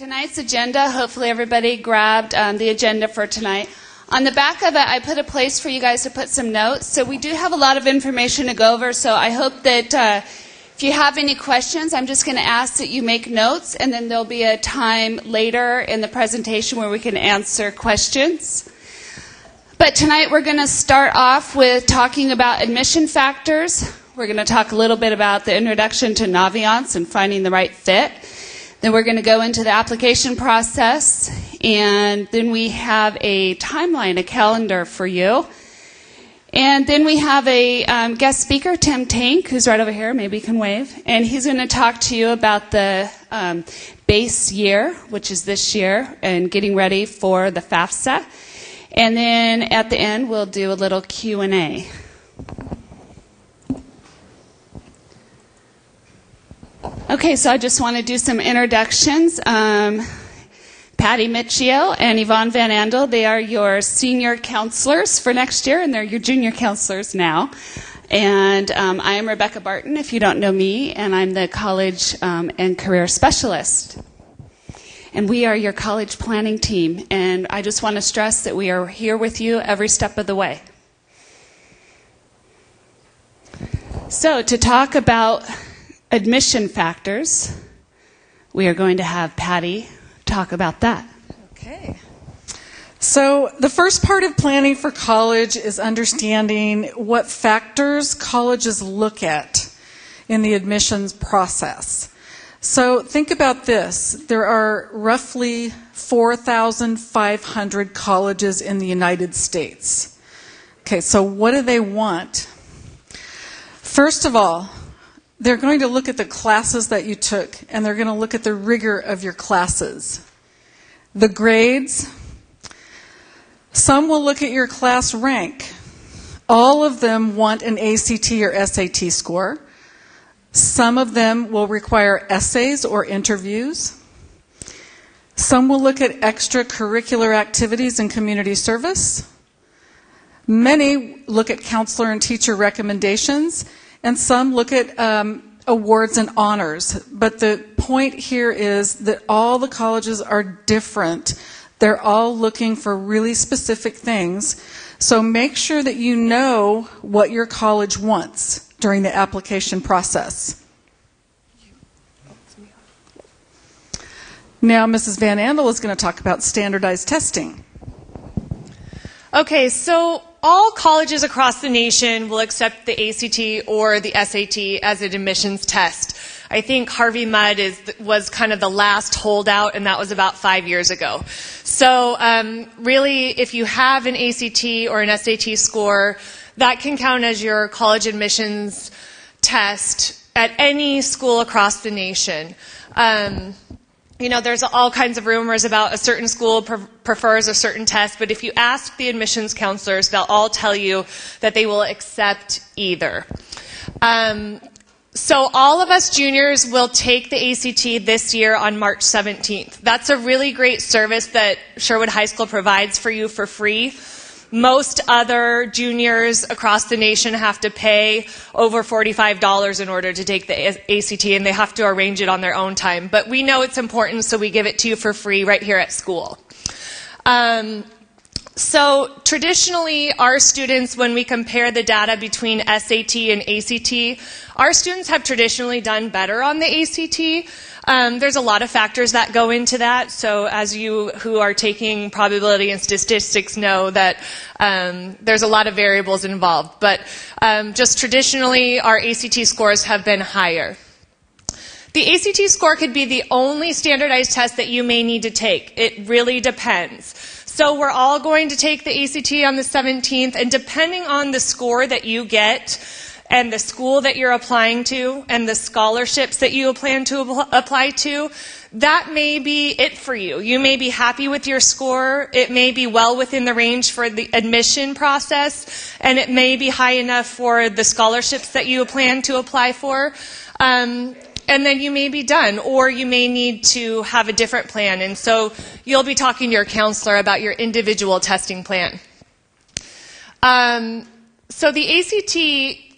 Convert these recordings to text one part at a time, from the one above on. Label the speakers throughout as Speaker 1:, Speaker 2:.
Speaker 1: Tonight's agenda, hopefully everybody grabbed the agenda for tonight. On the back of it, I put a place for you guys to put some notes. So we do have a lot of information to go over, so I hope that if you have any questions, I'm just going to ask that you make notes, and then there'll be a time later in the presentation where we can answer questions. But tonight we're going to start off with talking about admission factors. We're going to talk a little bit about the introduction to Naviance and finding the right fit. Then we're going to go into the application process, and then we have a timeline, a calendar for you. And then we have a guest speaker, Tim Tank, who's right over here, maybe he can wave. And he's going to talk to you about the base year, which is this year, and getting ready for the FAFSA. And then at the end, we'll do a little Q&A. Okay, so I just want to do some introductions. Patty Michio and Yvonne Van Andel, they are your senior counselors for next year, and they're your junior counselors now. And I am Rebecca Barton, if you don't know me, and I'm the college and career specialist. And we are your college planning team, and I just want to stress that we are here with you every step of the way. So to talk about admission factors, we are going to have Patty talk about that.
Speaker 2: Okay. So the first part of planning for college is understanding what factors colleges look at in the admissions process. So think about this. There are roughly 4,500 colleges in the United States. Okay, so what do they want? First of all, they're going to look at the classes that you took, and they're going to look at the rigor of your classes. The grades. Some will look at your class rank. All of them want an ACT or SAT score. Some of them will require essays or interviews. Some will look at extracurricular activities and community service. Many look at counselor and teacher recommendations. And some look at awards and honors. But the point here is that all the colleges are different. They're all looking for really specific things. So make sure that you know what your college wants during the application process. Now, Mrs. Van Andel is going to talk about standardized testing.
Speaker 3: Okay, so all colleges across the nation will accept the ACT or the SAT as an admissions test. I think Harvey Mudd was kind of the last holdout, and that was about 5 years ago. So really, if you have an ACT or an SAT score, that can count as your college admissions test at any school across the nation. You know, there's all kinds of rumors about a certain school prefers a certain test, but if you ask the admissions counselors, they'll all tell you that they will accept either. So all of us juniors will take the ACT this year on March 17th. That's a really great service that Sherwood High School provides for you for free. Most other juniors across the nation have to pay over $45 in order to take the ACT, and they have to arrange it on their own time. But we know it's important, so we give it to you for free right here at school. So traditionally, our students, when we compare the data between SAT and ACT, our students have traditionally done better on the ACT. There's a lot of factors that go into that. So as you who are taking probability and statistics know that there's a lot of variables involved. But just traditionally, our ACT scores have been higher. The ACT score could be the only standardized test that you may need to take. It really depends. So we're all going to take the ACT on the 17th, and depending on the score that you get and the school that you're applying to and the scholarships that you plan to apply to, that may be it for you. You may be happy with your score. It may be well within the range for the admission process, and it may be high enough for the scholarships that you plan to apply for. And then you may be done, or you may need to have a different plan. And so you'll be talking to your counselor about your individual testing plan. So the ACT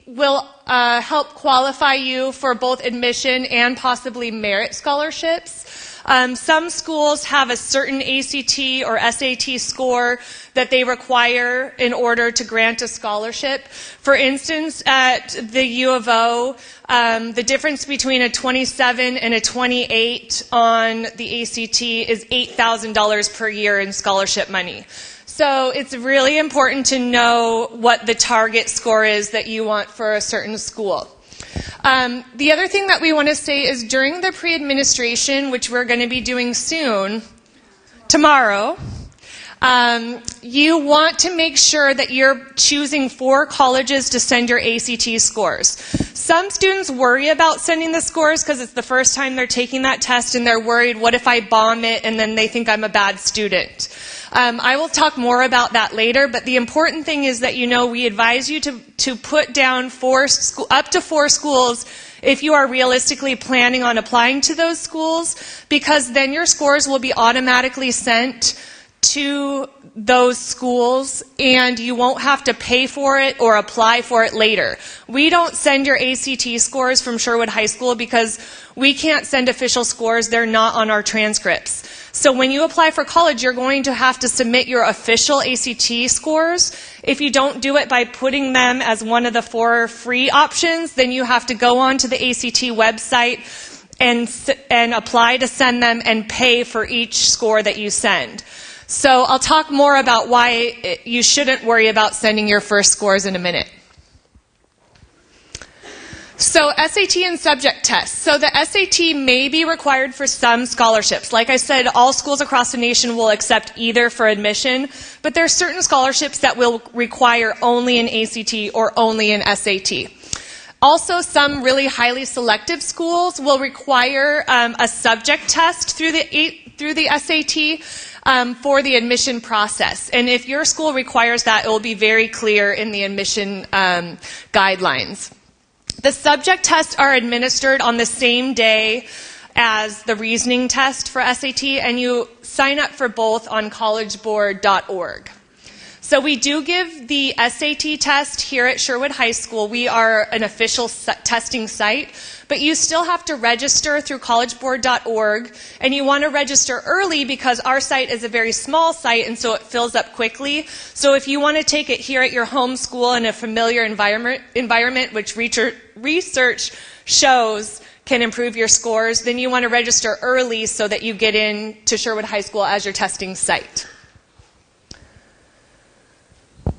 Speaker 3: will help qualify you for both admission and possibly merit scholarships. Some schools have a certain ACT or SAT score that they require in order to grant a scholarship. For instance, at the U of O, the difference between a 27 and a 28 on the ACT is $8,000 per year in scholarship money. So it's really important to know what the target score is that you want for a certain school. The other thing that we want to say is during the pre-administration, which we're going to be doing soon, tomorrow, you want to make sure that you're choosing 4 colleges to send your ACT scores. Some students worry about sending the scores because it's the first time they're taking that test and they're worried, what if I bomb it and then they think I'm a bad student? I will talk more about that later, but the important thing is that we advise you to put down up to 4 schools if you are realistically planning on applying to those schools, because then your scores will be automatically sent to those schools and you won't have to pay for it or apply for it later. We don't send your ACT scores from Sherwood High School because we can't send official scores. They're not on our transcripts. So when you apply for college, you're going to have to submit your official ACT scores. If you don't do it by putting them as one of the 4 free options, then you have to go onto the ACT website and apply to send them and pay for each score that you send. So I'll talk more about why you shouldn't worry about sending your first scores in a minute. So SAT and subject tests. So the SAT may be required for some scholarships. Like I said, all schools across the nation will accept either for admission, but there are certain scholarships that will require only an ACT or only an SAT. Also, some really highly selective schools will require a subject test through the SAT for the admission process. And if your school requires that, it will be very clear in the admission guidelines. The subject tests are administered on the same day as the reasoning test for SAT, and you sign up for both on collegeboard.org. So we do give the SAT test here at Sherwood High School. We are an official testing site, but you still have to register through collegeboard.org, and you want to register early because our site is a very small site, and so it fills up quickly. So if you want to take it here at your home school in a familiar environment, which research shows can improve your scores, then you want to register early so that you get in to Sherwood High School as your testing site.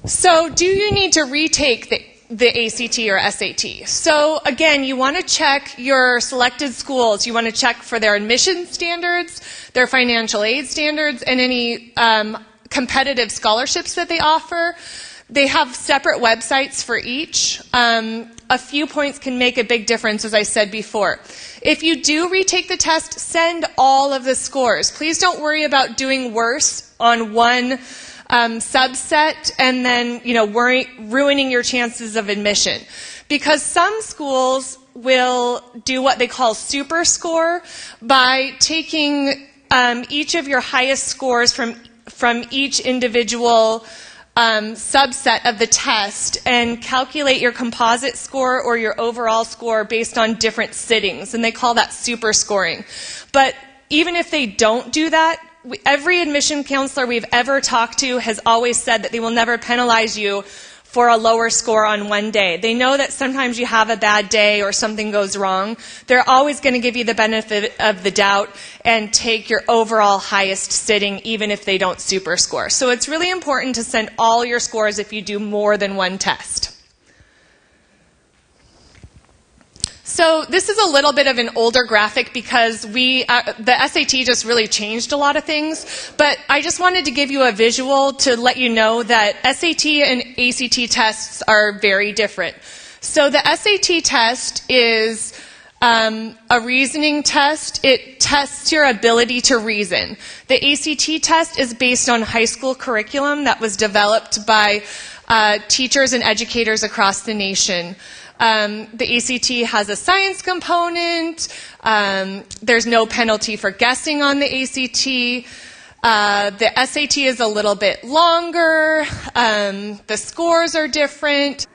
Speaker 3: So do you need to retake the ACT or SAT? So again, you want to check your selected schools. You want to check for their admission standards, their financial aid standards, and any competitive scholarships that they offer. They have separate websites for each. A few points can make a big difference, as I said before. If you do retake the test, send all of the scores. Please don't worry about doing worse on one subset and then ruining your chances of admission, because some schools will do what they call super score by taking each of your highest scores from each individual subset of the test and calculate your composite score or your overall score based on different sittings, and they call that super scoring. But even if they don't do that, every admission counselor we've ever talked to has always said that they will never penalize you for a lower score on one day. They know that sometimes you have a bad day or something goes wrong. They're always going to give you the benefit of the doubt and take your overall highest sitting even if they don't super score. So it's really important to send all your scores if you do more than one test. So this is a little bit of an older graphic because the SAT just really changed a lot of things, but I just wanted to give you a visual to let you know that SAT and ACT tests are very different. So the SAT test is a reasoning test. It tests your ability to reason. The ACT test is based on high school curriculum that was developed by teachers and educators across the nation. The ACT has a science component. There's no penalty for guessing on the ACT. The SAT is a little bit longer. The scores are different.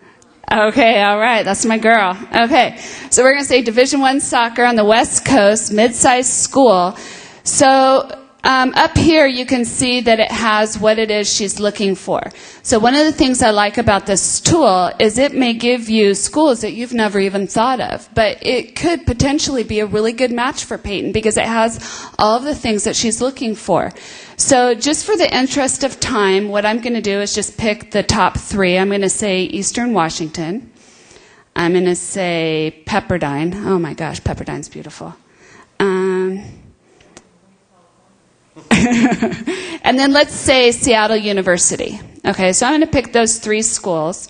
Speaker 1: Okay, all right, that's my girl. Okay, so we're going to say Division I soccer on the West Coast, mid-sized school. So up here you can see that it has what it is she's looking for. So one of the things I like about this tool is it may give you schools that you've never even thought of, but it could potentially be a really good match for Peyton because it has all of the things that she's looking for. So just for the interest of time, what I'm going to do is just pick the top 3. I'm going to say Eastern Washington. I'm going to say Pepperdine. Oh my gosh, Pepperdine's beautiful. And then let's say Seattle University. Okay, so I'm going to pick those 3 schools.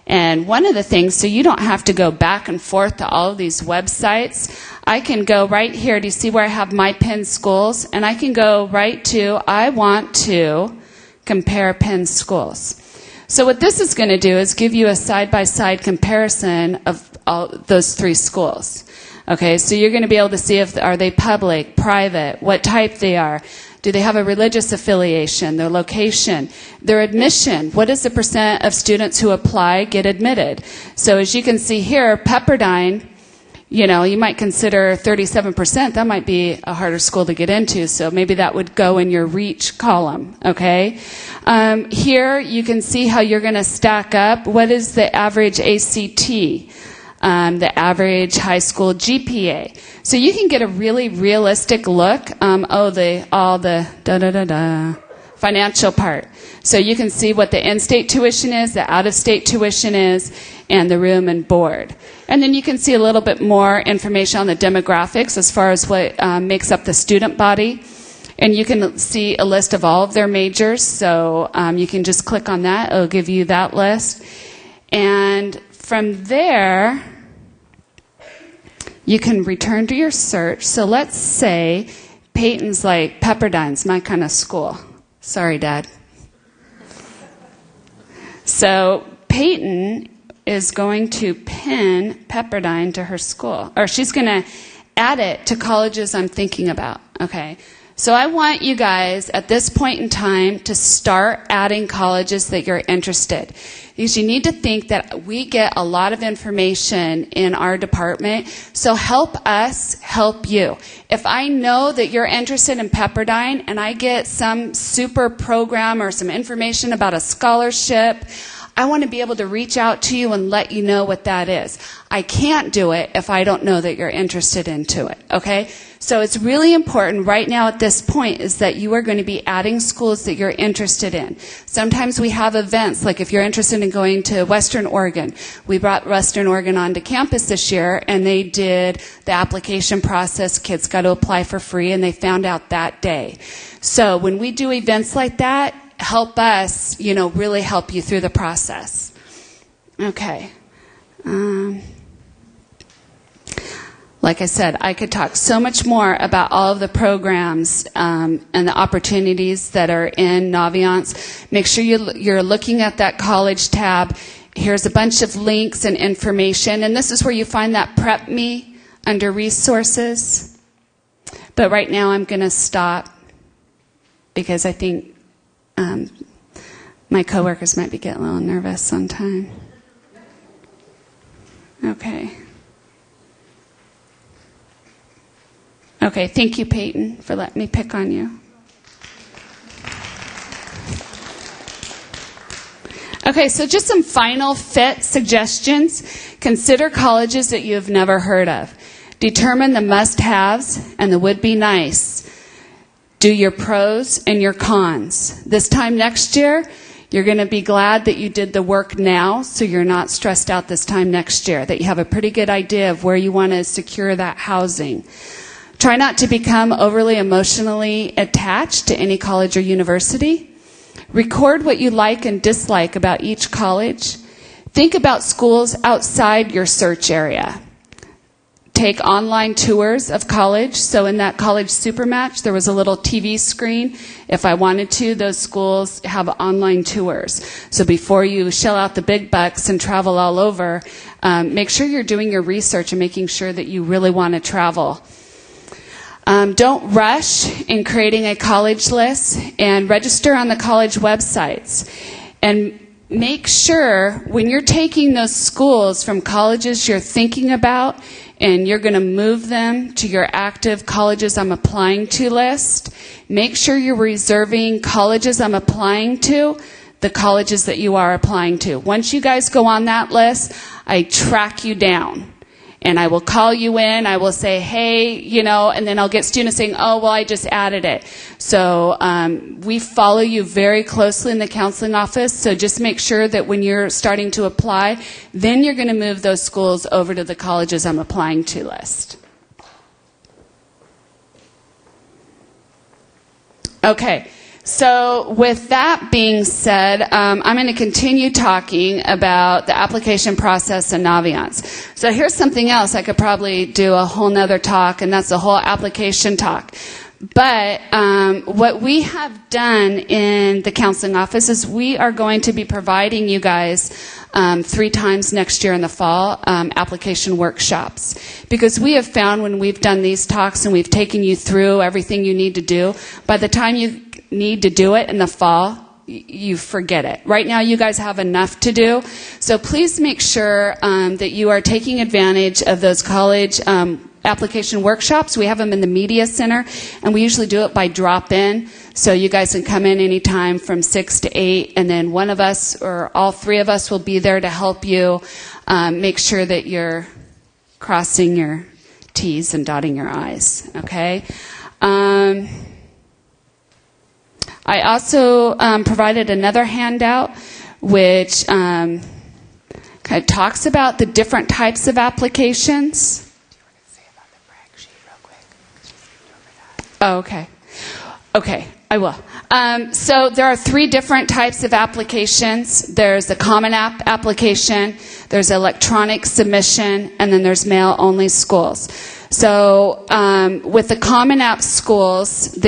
Speaker 1: And one of the things, so you don't have to go back and forth to all of these websites, I can go right here. Do you see where I have my Penn schools? And I can go right to, I want to compare Penn schools. So what this is going to do is give you a side-by-side comparison of all those 3 schools. Okay, so you're going to be able to see if are they public, private, what type they are. Do they have a religious affiliation, their location, their admission? What is the percent of students who apply get admitted? So as you can see here, Pepperdine, you know, you might consider 37%. That might be a harder school to get into, so maybe that would go in your reach column, okay? Here you can see how you're going to stack up. What is the average ACT? The average high school GPA. So you can get a really realistic look. All the financial part. So you can see what the in-state tuition is, the out-of-state tuition is, and the room and board. And then you can see a little bit more information on the demographics as far as what makes up the student body. And you can see a list of all of their majors. So you can just click on that. It'll give you that list. And from there, you can return to your search. So let's say Peyton's like, Pepperdine's my kind of school. Sorry, Dad. So Peyton is going to pin Pepperdine to her school. Or she's going to add it to colleges I'm thinking about. Okay. So I want you guys at this point in time to start adding colleges that you're interested. Because you need to think that we get a lot of information in our department, so help us help you. If I know that you're interested in Pepperdine and I get some super program or some information about a scholarship, I want to be able to reach out to you and let you know what that is. I can't do it if I don't know that you're interested into it, okay? So it's really important right now at this point is that you are going to be adding schools that you're interested in. Sometimes we have events, like if you're interested in going to Western Oregon. We brought Western Oregon onto campus this year, and they did the application process. Kids got to apply for free, and they found out that day. So when we do events like that, help us, really help you through the process. Okay. Like I said, I could talk so much more about all of the programs and the opportunities that are in Naviance. Make sure you're looking at that college tab. Here's a bunch of links and information, and this is where you find that Prep Me under resources. But right now I'm going to stop because I think my coworkers might be getting a little nervous on time. Okay. Okay, thank you, Peyton, for letting me pick on you. Okay, so just some final fit suggestions. Consider colleges that you have never heard of. Determine the must-haves and the would-be-nice. Do your pros and your cons. This time next year, you're going to be glad that you did the work now, so you're not stressed out this time next year, that you have a pretty good idea of where you want to secure that housing. Try not to become overly emotionally attached to any college or university. Record what you like and dislike about each college. Think about schools outside your search area. Take online tours of college. So in that college Supermatch, there was a little TV screen. If I wanted to, those schools have online tours. So before you shell out the big bucks and travel all over, make sure you're doing your research and making sure that you really want to travel. Don't rush in creating a college list, and register on the college websites. And make sure when you're taking those schools from colleges you're thinking about and you're going to move them to your active colleges I'm applying to list. Make sure you're reserving colleges I'm applying to, the colleges that you are applying to. Once you guys go on that list, I track you down. And I will call you in, I will say, hey, and then I'll get students saying, oh, well, I just added it. So we follow you very closely in the counseling office, so just make sure that when you're starting to apply, then you're going to move those schools over to the colleges I'm applying to list. Okay. So with that being said, I'm going to continue talking about the application process in Naviance. So here's something else. I could probably do a whole nother talk, and that's the whole application talk. But what we have done in the counseling office is we are going to be providing you guys 3 times next year in the fall application workshops. Because we have found when we've done these talks and we've taken you through everything you need to do, by the time you need to do it in the fall, you forget it. Right now you guys have enough to do, so please make sure that you are taking advantage of those college application workshops. We have them in the media center, and we usually do it by drop-in, so you guys can come in anytime from 6 to 8, and then one of us or all 3 of us will be there to help you make sure that you're crossing your T's and dotting your I's, okay? I also provided another handout which kind of talks about the different types of applications. Do you want to say about the brag sheet real quick? Oh, okay. Okay, I will. So there are 3 different types of applications. There's the Common App application, there's electronic submission, and then there's mail-only schools. So with the Common App schools,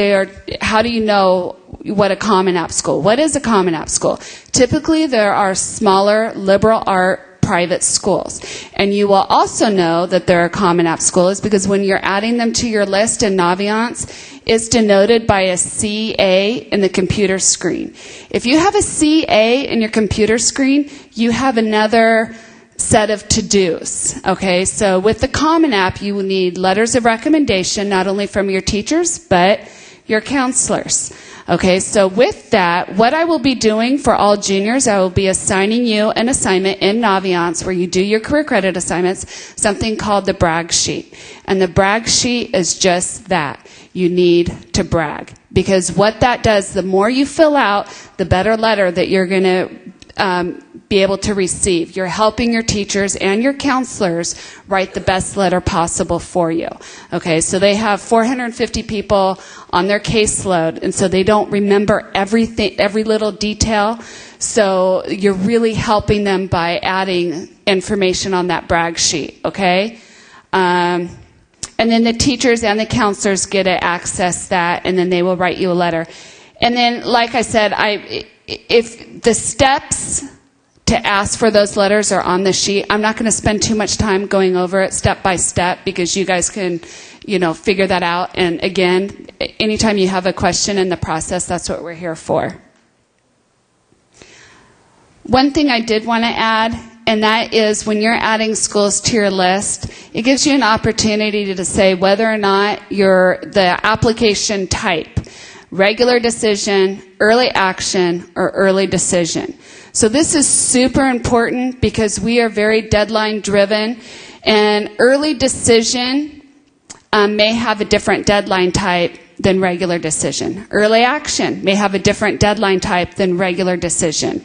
Speaker 1: how do you know what a Common App school? What is a Common App school? Typically, there are smaller liberal art private schools. And you will also know that they're a Common App schools because when you're adding them to your list in Naviance, it's denoted by a CA in the computer screen. If you have a CA in your computer screen, you have another set of to-dos. Okay, so with the Common App, you will need letters of recommendation, not only from your teachers, but your counselors. Okay, so with that, what I will be doing for all juniors, I will be assigning you an assignment in Naviance where you do your career credit assignments, something called the brag sheet. And the brag sheet is just that. You need to brag. Because what that does, the more you fill out, the better letter that you're going to be able to receive. You're helping your teachers and your counselors write the best letter possible for you. Okay, so they have 450 people on their caseload, and so they don't remember everything, every little detail. So you're really helping them by adding information on that brag sheet, okay? And then the teachers and the counselors get to access that, and then they will write you a letter. And then, like I said, if the steps to ask for those letters are on the sheet, I'm not going to spend too much time going over it step by step because you guys can, figure that out. And again, anytime you have a question in the process, that's what we're here for. One thing I did want to add, and that is when you're adding schools to your list, it gives you an opportunity to say whether or not the application type, regular decision, early action, or early decision. So this is super important because we are very deadline driven, and early decision may have a different deadline type than regular decision. Early action may have a different deadline type than regular decision.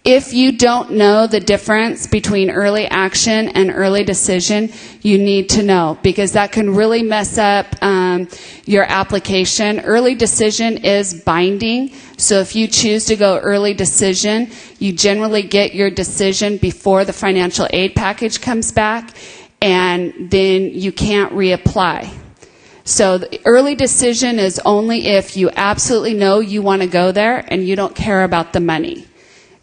Speaker 1: If you don't know the difference between early action and early decision, you need to know because that can really mess up your application. Early decision is binding, so if you choose to go early decision, you generally get your decision before the financial aid package comes back, and then you can't reapply. So the early decision is only if you absolutely know you want to go there and you don't care about the money,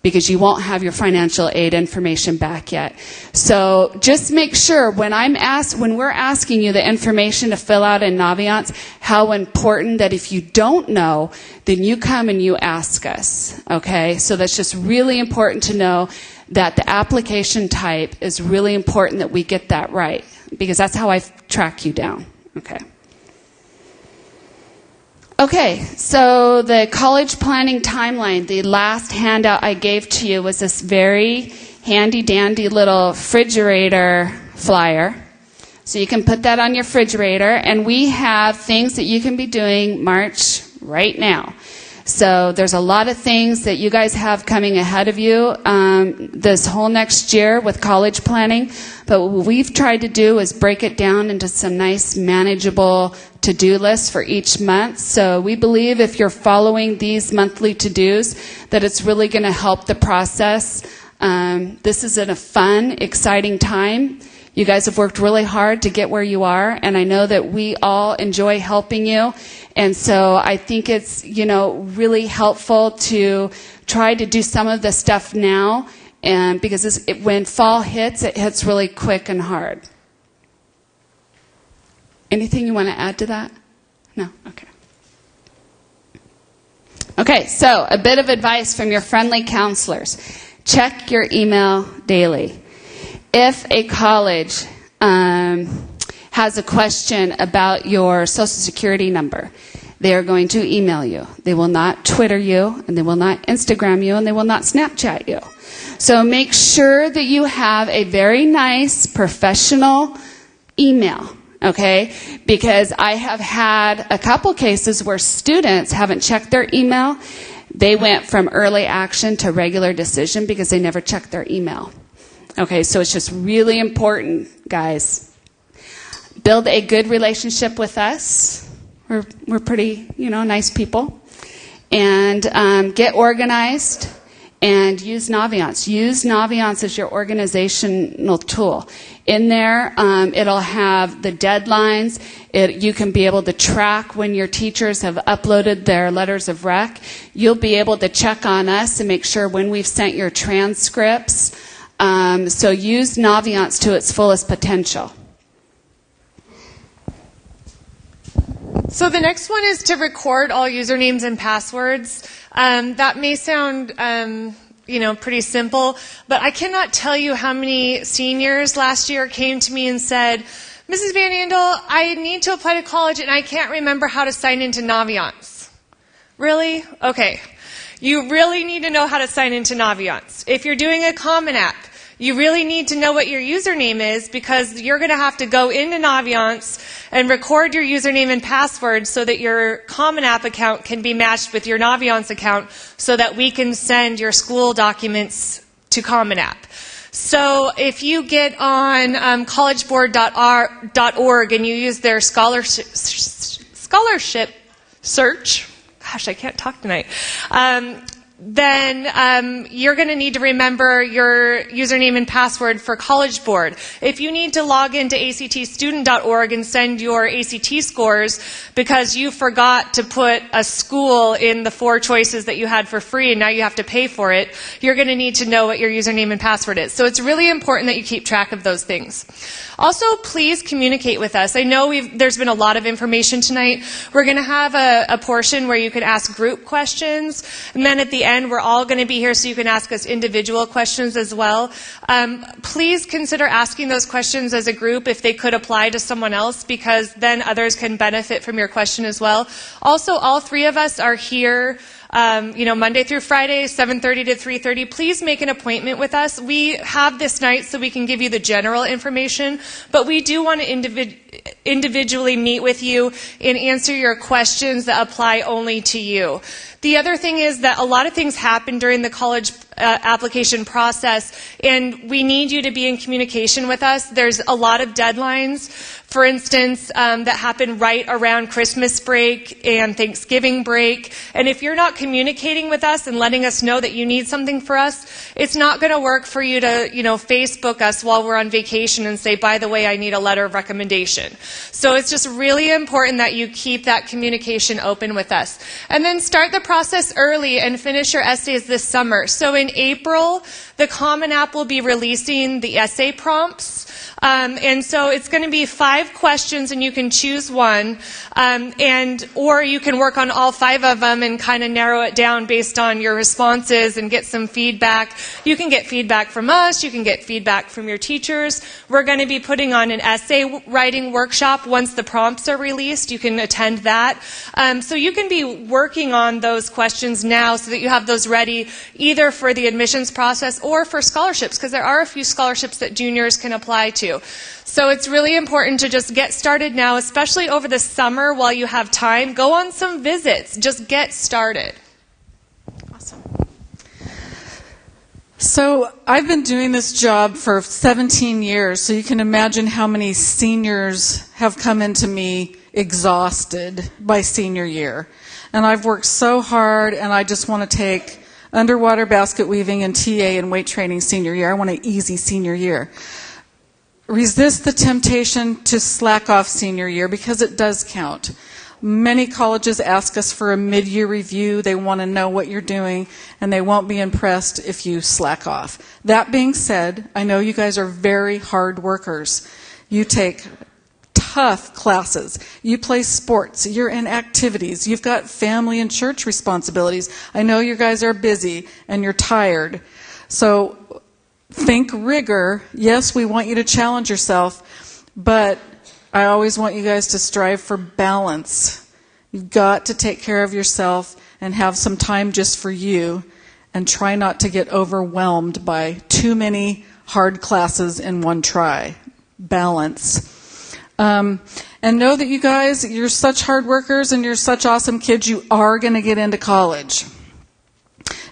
Speaker 1: because you won't have your financial aid information back yet. So just make sure when we're asking you the information to fill out in Naviance, how important that if you don't know, then you come and you ask us. Okay? So that's just really important to know that the application type is really important that we get that right. because that's how I track you down. Okay. Okay, so the college planning timeline, the last handout I gave to you was this very handy-dandy little refrigerator flyer. So you can put that on your refrigerator, and we have things that you can be doing March right now. So there's a lot of things that you guys have coming ahead of you this whole next year with college planning. But what we've tried to do is break it down into some nice manageable to-do lists for each month. So we believe if you're following these monthly to-dos, that it's really going to help the process. This is a fun, exciting time. You guys have worked really hard to get where you are, and I know that we all enjoy helping you. And so I think it's, really helpful to try to do some of the stuff now, and because when fall hits, it hits really quick and hard. Anything you want to add to that? No? Okay. Okay, so a bit of advice from your friendly counselors. Check your email daily. If a college has a question about your Social Security number, they are going to email you. They will not Twitter you, and they will not Instagram you, and they will not Snapchat you. So make sure that you have a very nice, professional email, okay? Because I have had a couple cases where students haven't checked their email. They went from early action to regular decision because they never checked their email. Okay, so it's just really important, guys. Build a good relationship with us. We're pretty, nice people. And get organized and use Naviance. Use Naviance as your organizational tool. In there, it'll have the deadlines. You can be able to track when your teachers have uploaded their letters of rec. You'll be able to check on us and make sure when we've sent your transcripts. So use Naviance to its fullest potential.
Speaker 3: So the next one is to record all usernames and passwords. That may sound, pretty simple, but I cannot tell you how many seniors last year came to me and said, Mrs. Van Andel, I need to apply to college and I can't remember how to sign into Naviance. Really? Okay. You really need to know how to sign into Naviance. If you're doing a Common App, you really need to know what your username is because you're going to have to go into Naviance and record your username and password so that your Common App account can be matched with your Naviance account so that we can send your school documents to Common App. So if you get on collegeboard.org and you use their scholarship search, gosh, I can't talk tonight, then you're going to need to remember your username and password for College Board. If you need to log into actstudent.org and send your ACT scores because you forgot to put a school in the 4 choices that you had for free and now you have to pay for it, you're going to need to know what your username and password is. So it's really important that you keep track of those things. Also, please communicate with us. I know there's been a lot of information tonight. We're going to have a portion where you can ask group questions, and then at the end, we're all going to be here so you can ask us individual questions as well. Please consider asking those questions as a group if they could apply to someone else, because then others can benefit from your question as well. Also, all 3 of us are here Monday through Friday, 7:30 to 3:30. Please make an appointment with us. We have this night so we can give you the general information, but we do want to individually meet with you and answer your questions that apply only to you. The other thing is that a lot of things happen during the college application process, and we need you to be in communication with us. There's a lot of deadlines, for instance, that happen right around Christmas break and Thanksgiving break. And if you're not communicating with us and letting us know that you need something for us, it's not going to work for you to, Facebook us while we're on vacation and say, by the way, I need a letter of recommendation. So it's just really important that you keep that communication open with us. And then start the process early and finish your essays this summer. So in April, The Common App will be releasing the essay prompts. And so it's going to be 5 questions, and you can choose one, or you can work on all 5 of them and kind of narrow it down based on your responses and get some feedback. You can get feedback from us. You can get feedback from your teachers. We're going to be putting on an essay writing workshop once the prompts are released. You can attend that. So you can be working on those questions now so that you have those ready either for the admissions process or for scholarships, because there are a few scholarships that juniors can apply to. So it's really important to just get started now, especially over the summer while you have time. Go on some visits. Just get started.
Speaker 2: Awesome. So I've been doing this job for 17 years, so you can imagine how many seniors have come into me exhausted by senior year. And I've worked so hard, and I just want to take underwater basket weaving and TA and weight training senior year. I want an easy senior year. Resist the temptation to slack off senior year, because it does count. Many colleges ask us for a mid-year review. They want to know what you're doing, and they won't be impressed if you slack off. That being said, I know you guys are very hard workers. You take tough classes. You play sports. You're in activities. You've got family and church responsibilities. I know you guys are busy and you're tired. So think rigor. Yes, we want you to challenge yourself, but I always want you guys to strive for balance. You've got to take care of yourself and have some time just for you, and try not to get overwhelmed by too many hard classes in one try. Balance. And know that you guys, you're such hard workers and you're such awesome kids, you are going to get into college.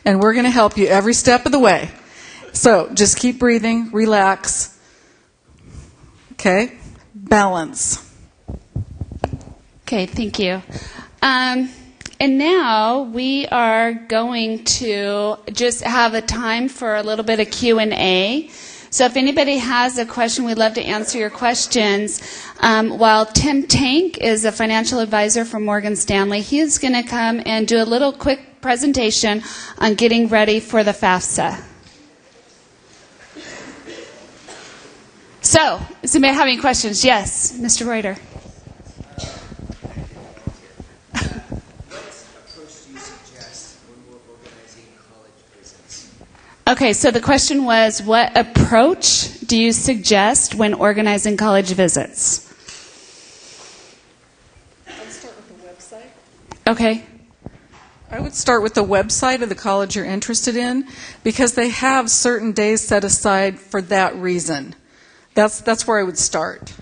Speaker 2: And we're going to help you every step of the way. So just keep breathing, relax. Okay? Balance.
Speaker 1: Okay, thank you. And now we are going to just have a time for a little bit of Q&A. So if anybody has a question, we'd love to answer your questions. While Tim Tank is a financial advisor from Morgan Stanley, he is going to come and do a little quick presentation on getting ready for the FAFSA. So, does anybody have any questions? Yes, Mr. Reuter.
Speaker 4: What approach do you suggest when we're organizing college visits?
Speaker 1: Okay, so the question was, what approach do you suggest when organizing college visits?
Speaker 2: I'd start with the website.
Speaker 1: Okay.
Speaker 2: I would start with the website of the college you're interested in, because they have certain days set aside for that reason. That's where I would start.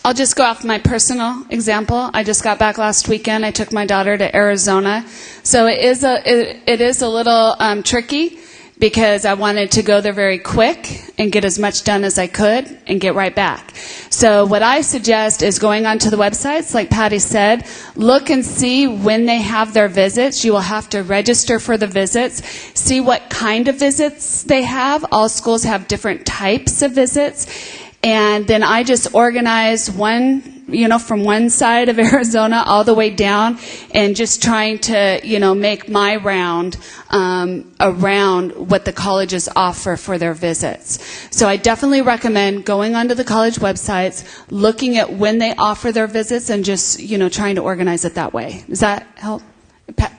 Speaker 1: I'll just go off my personal example. I just got back last weekend. I took my daughter to Arizona. So it is a little tricky, because I wanted to go there very quick and get as much done as I could and get right back. So what I suggest is going onto the websites, like Patty said, look and see when they have their visits. You will have to register for the visits, see what kind of visits they have. All schools have different types of visits. And then I just organize one, from one side of Arizona all the way down, and just trying to, make my round around what the colleges offer for their visits. So I definitely recommend going onto the college websites, looking at when they offer their visits, and just, trying to organize it that way. Does that help? Pat?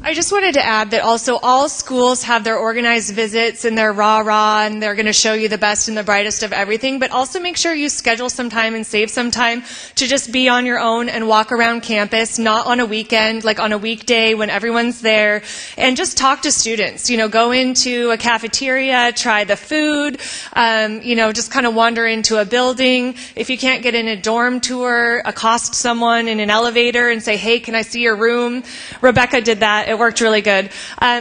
Speaker 3: I just wanted to add that also all schools have their organized visits and their rah-rah, and they're going to show you the best and the brightest of everything, but also make sure you schedule some time and save some time to just be on your own and walk around campus, not on a weekend, like on a weekday when everyone's there, and just talk to students. Go into a cafeteria, try the food, just kind of wander into a building. If you can't get in a dorm tour, accost someone in an elevator and say, hey, can I see your room? Rebecca did that. It worked really good.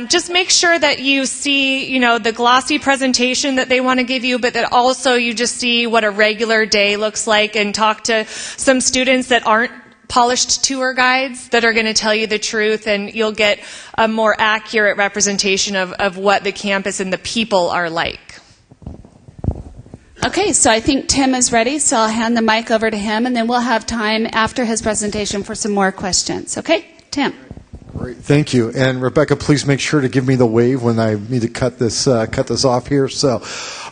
Speaker 3: Just make sure that you see, the glossy presentation that they want to give you, but that also you just see what a regular day looks like, and talk to some students that aren't polished tour guides that are going to tell you the truth, and you'll get a more accurate representation of what the campus and the people are like.
Speaker 1: Okay, so I think Tim is ready, so I'll hand the mic over to him, and then we'll have time after his presentation for some more questions. Okay, Tim.
Speaker 4: Great.
Speaker 5: Great, thank you. And Rebecca, please make sure to give me the wave when I need to cut this off here. So,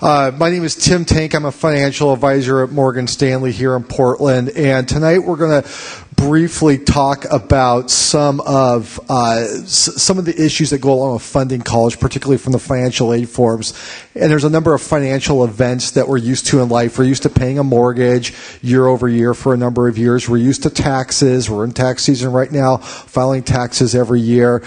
Speaker 5: my name is Tim Tank. I'm a financial advisor at Morgan Stanley here in Portland. And tonight we're going to briefly talk about some of the issues that go along with funding college, particularly from the financial aid forms. And there's a number of financial events that we're used to in life. We're used to paying a mortgage year over year for a number of years. We're used to taxes. We're in tax season right now, filing taxes every year.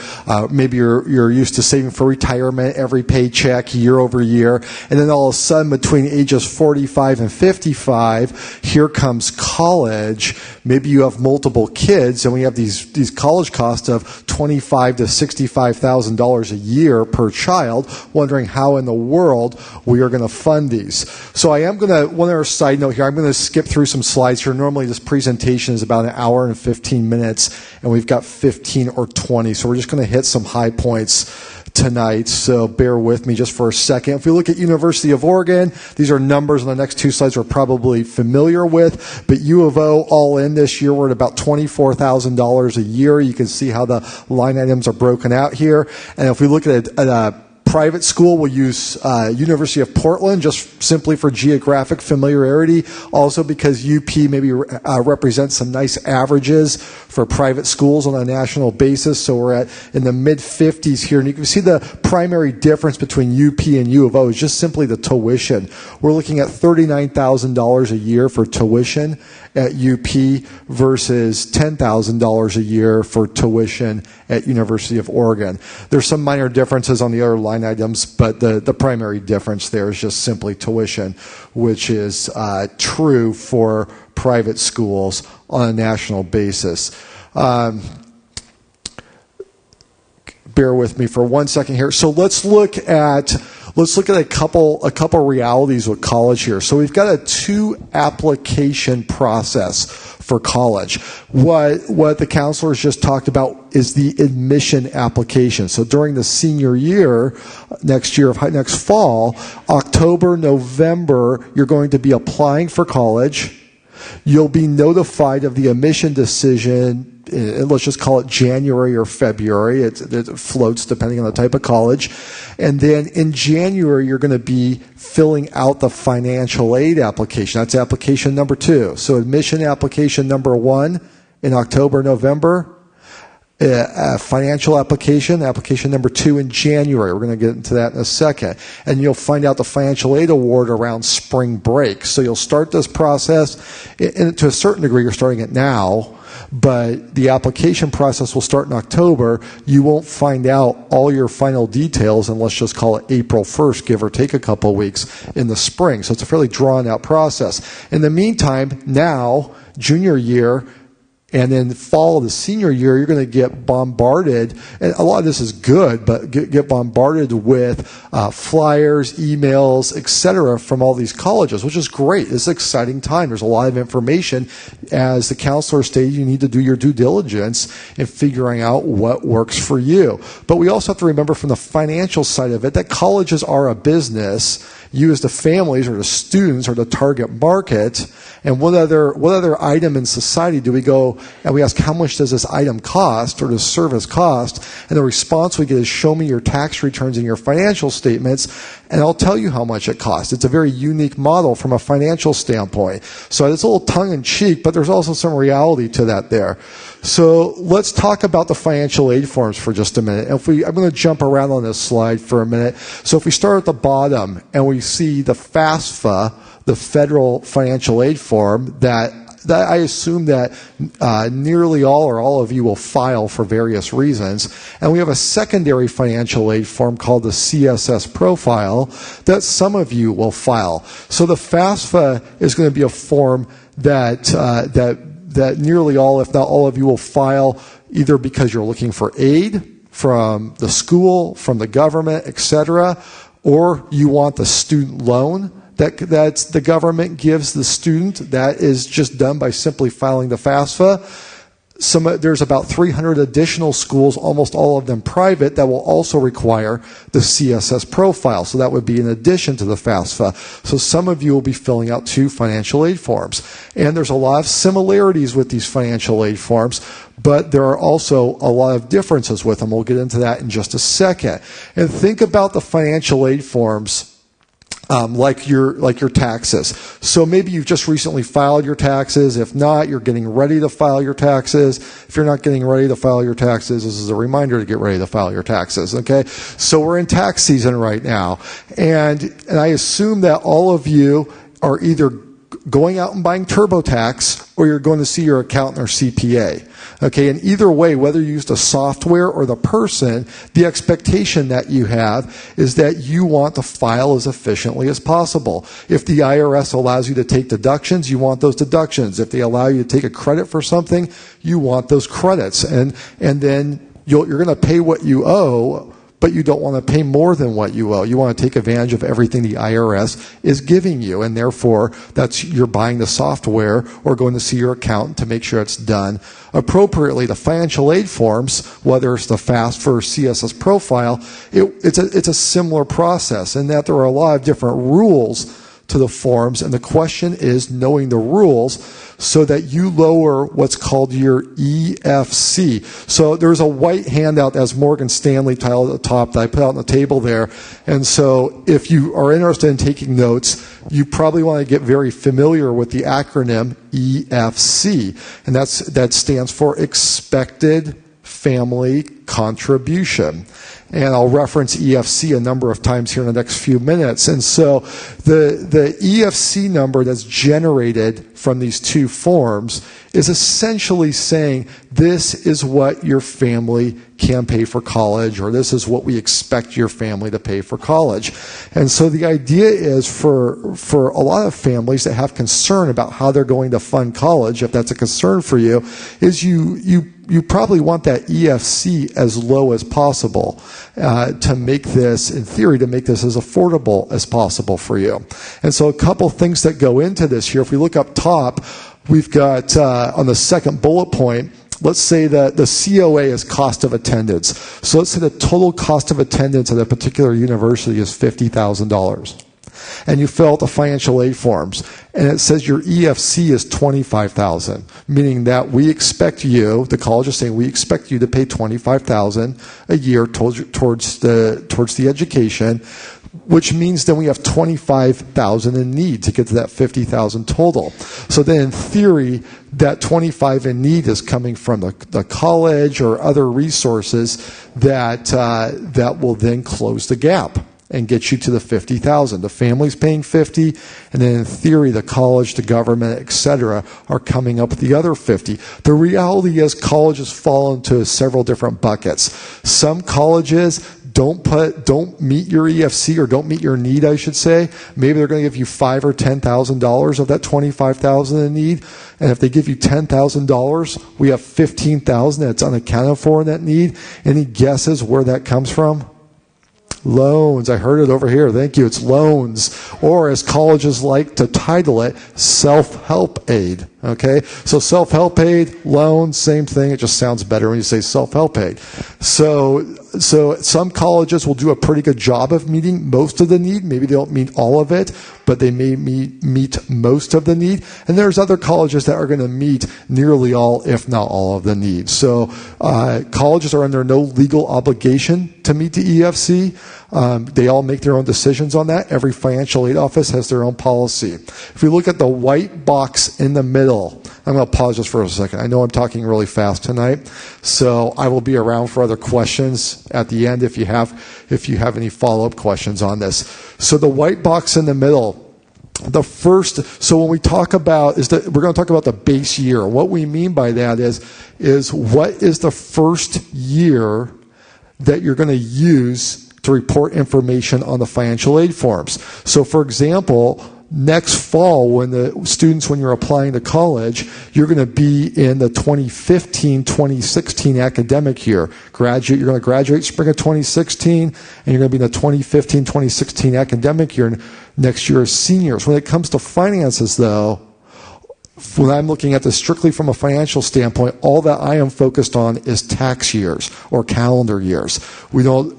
Speaker 5: Maybe you're used to saving for retirement every paycheck year over year. And then all of a sudden, between ages 45 and 55, here comes college. Maybe you have multiple kids, and we have these college costs of $25,000 to $65,000 a year per child, wondering how in the world we are going to fund these. So I am going to, one other side note here, I'm going to skip through some slides here. Normally this presentation is about an hour and 15 minutes, and we've got 15 or 20, so we're just going to hit some high points tonight, so bear with me just for a second. If we look at University of Oregon, these are numbers on the next two slides we're probably familiar with, but U of O all in this year, we're at about $24,000 a year. You can see how the line items are broken out here. And if we look at a private school, we'll use University of Portland just simply for geographic familiarity. Also because UP maybe represents some nice averages for private schools on a national basis. So we're at in the mid-50s here. And you can see the primary difference between UP and U of O is just simply the tuition. We're looking at $39,000 a year for tuition at UP versus $10,000 a year for tuition at University of Oregon. There's some minor differences on the other line items, but the primary difference there is just simply tuition, which is true for private schools on a national basis. Bear with me for 1 second here. So let's look at a couple realities with college here. So we've got a 2-application process for college. What the counselors just talked about is the admission application. So during the senior year, next fall, October, November, you're going to be applying for college. You'll be notified of the admission decision, let's just call it January or February. It floats depending on the type of college. And then in January, you're going to be filling out the financial aid application. That's application number 2. So admission application number 1 in October, November. Financial application number 2 in January. We're going to get into that in a second. And you'll find out the financial aid award around spring break. So you'll start this process, and to a certain degree you're starting it now, but the application process will start in October. You won't find out all your final details, and let's just call it April 1st, give or take a couple of weeks, in the spring. So it's a fairly drawn out process. In the meantime, now, junior year, and then fall of the senior year, you're going to get bombarded, and a lot of this is good, but get bombarded with flyers, emails, etc. from all these colleges, which is great. It's an exciting time. There's a lot of information. As the counselor stated, you need to do your due diligence in figuring out what works for you. But we also have to remember from the financial side of it that colleges are a business. You as the families or the students are the target market. And what other item in society do we go and we ask, how much does this item cost or does service cost? And the response we get is, show me your tax returns and your financial statements, and I'll tell you how much it costs. It's a very unique model from a financial standpoint. So it's a little tongue-in-cheek, but there's also some reality to that there. So let's talk about the financial aid forms for just a minute. I'm going to jump around on this slide for a minute. So if we start at the bottom and we see the FAFSA, the federal financial aid form, that I assume that nearly all or all of you will file for various reasons. And we have a secondary financial aid form called the CSS profile that some of you will file. So the FAFSA is going to be a form that nearly all, if not all of you, will file either because you're looking for aid from the school, from the government, etc., or you want the student loan that the government gives the student. That is just done by simply filing the FAFSA. There's about 300 additional schools, almost all of them private, that will also require the CSS profile. So that would be in addition to the FAFSA. So some of you will be filling out 2 financial aid forms. And there's a lot of similarities with these financial aid forms, but there are also a lot of differences with them. We'll get into that in just a second. And think about the financial aid forms like your taxes. So maybe you've just recently filed your taxes. If not, you're getting ready to file your taxes. If you're not getting ready to file your taxes, this is a reminder to get ready to file your taxes, okay? So we're in tax season right now. And I assume that all of you are either going out and buying TurboTax or you're going to see your accountant or CPA. Okay, and either way, whether you use the software or the person, the expectation that you have is that you want to file as efficiently as possible. If the IRS allows you to take deductions, you want those deductions. If they allow you to take a credit for something, you want those credits. And then you're going to pay what you owe, but you don't want to pay more than what you owe. You want to take advantage of everything the IRS is giving you, and therefore you're buying the software or going to see your accountant to make sure it's done appropriately. The financial aid forms, whether it's the FAFSA or CSS profile, it's a similar process in that there are a lot of different rules to the forms, and the question is knowing the rules so that you lower what's called your EFC. So there's a white handout that has Morgan Stanley title at the top that I put out on the table there. And so if you are interested in taking notes, you probably want to get very familiar with the acronym EFC. And that stands for Expected Family Contribution. And I'll reference EFC a number of times here in the next few minutes. And so the EFC number that's generated from these two forms is essentially saying this is what your family can pay for college, or this is what we expect your family to pay for college. And so the idea is for a lot of families that have concern about how they're going to fund college, if that's a concern for you, is you probably want that EFC as low as possible to make this, in theory, to make this as affordable as possible for you. And so a couple things that go into this here. If we look up top, we've got on the second bullet point, let's say that the COA is cost of attendance. So let's say the total cost of attendance at a particular university is $50,000. And you fill out the financial aid forms, and it says your EFC is $25,000, meaning that we expect you, the college is saying, we expect you to pay $25,000 a year towards the education, which means then we have $25,000 in need to get to that $50,000 total. So then in theory, that $25,000 in need is coming from the college or other resources that will then close the gap and get you to the $50,000. The family's paying $50,000, and then in theory, the college, the government, etc., are coming up with the other $50,000. The reality is colleges fall into several different buckets. Some colleges don't meet your EFC, or don't meet your need, I should say. Maybe they're going to give you $5,000 or $10,000 of that $25,000 in need. And if they give you $10,000, we have $15,000 that's unaccounted for in that need. Any guesses where that comes from? Loans. I heard it over here. Thank you. It's loans. Or as colleges like to title it, self-help aid. Okay? So self-help aid, loans, same thing. It just sounds better when you say self-help aid. So some colleges will do a pretty good job of meeting most of the need. Maybe they don't meet all of it, but they may meet most of the need. And there's other colleges that are going to meet nearly all, if not all, of the needs. So colleges are under no legal obligation to meet the EFC. They all make their own decisions on that. Every financial aid office has their own policy. If we look at the white box in the middle, I'm going to pause just for a second. I know I'm talking really fast tonight, so I will be around for other questions at the end if you have any follow-up questions on this. So the white box in the middle, so when we talk about, we're going to talk about the base year. What we mean by that is what is the first year that you're going to use to report information on the financial aid forms. So for example, next fall, when you're applying to college, you're going to be in the 2015-2016 academic year. You're going to graduate spring of 2016, and you're going to be in the 2015-2016 academic year next year as seniors. When it comes to finances, though, when I'm looking at this strictly from a financial standpoint, all that I am focused on is tax years or calendar years.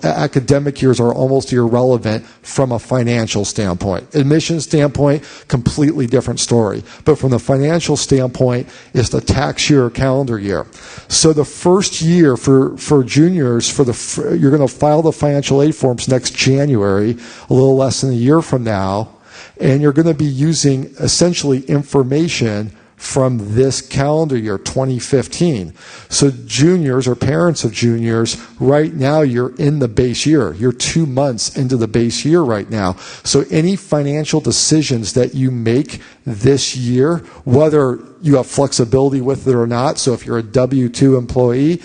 Speaker 5: Academic years are almost irrelevant from a financial standpoint. Admission standpoint, completely different story. But from the financial standpoint, it's the tax year or calendar year. So the first year for juniors, you're going to file the financial aid forms next January, a little less than a year from now. And you're going to be using essentially information from this calendar year, 2015. So juniors or parents of juniors, right now you're in the base year. You're 2 months into the base year right now. So any financial decisions that you make this year, whether you have flexibility with it or not, so if you're a W-2 employee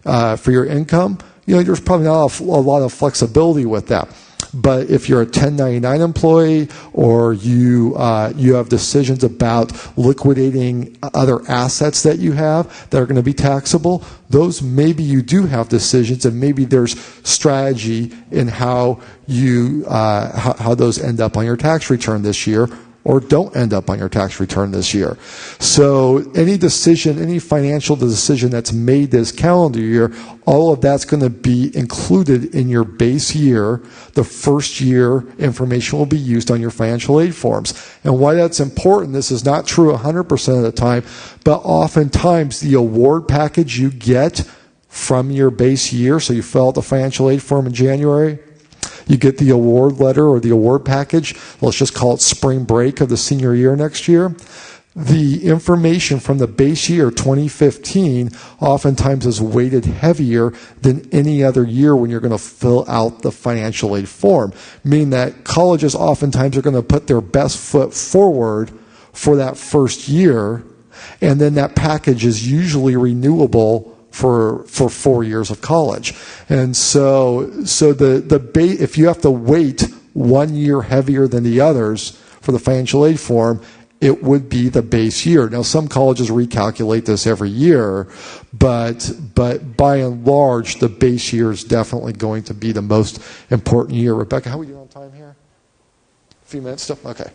Speaker 5: for your income, there's probably not a lot of flexibility with that. But if you're a 1099 employee or you have decisions about liquidating other assets that you have that are going to be taxable, those maybe you do have decisions, and maybe there's strategy in how how those end up on your tax return this year, or don't end up on your tax return this year. So any financial decision that's made this calendar year, all of that's going to be included in your base year. The first year information will be used on your financial aid forms. And why that's important, this is not true 100% of the time, but oftentimes the award package you get from your base year, so you fill out the financial aid form in January, you get the award letter or the award package. Let's just call it spring break of the senior year next year. The information from the base year, 2015, oftentimes is weighted heavier than any other year when you're going to fill out the financial aid form, meaning that colleges oftentimes are going to put their best foot forward for that first year, and then that package is usually renewable for 4 years of college. And so if you have to wait 1 year heavier than the others for the financial aid form, it would be the base year. Now, some colleges recalculate this every year, but by and large, the base year is definitely going to be the most important year. Rebecca, how are we doing on time here? A few minutes still? Okay.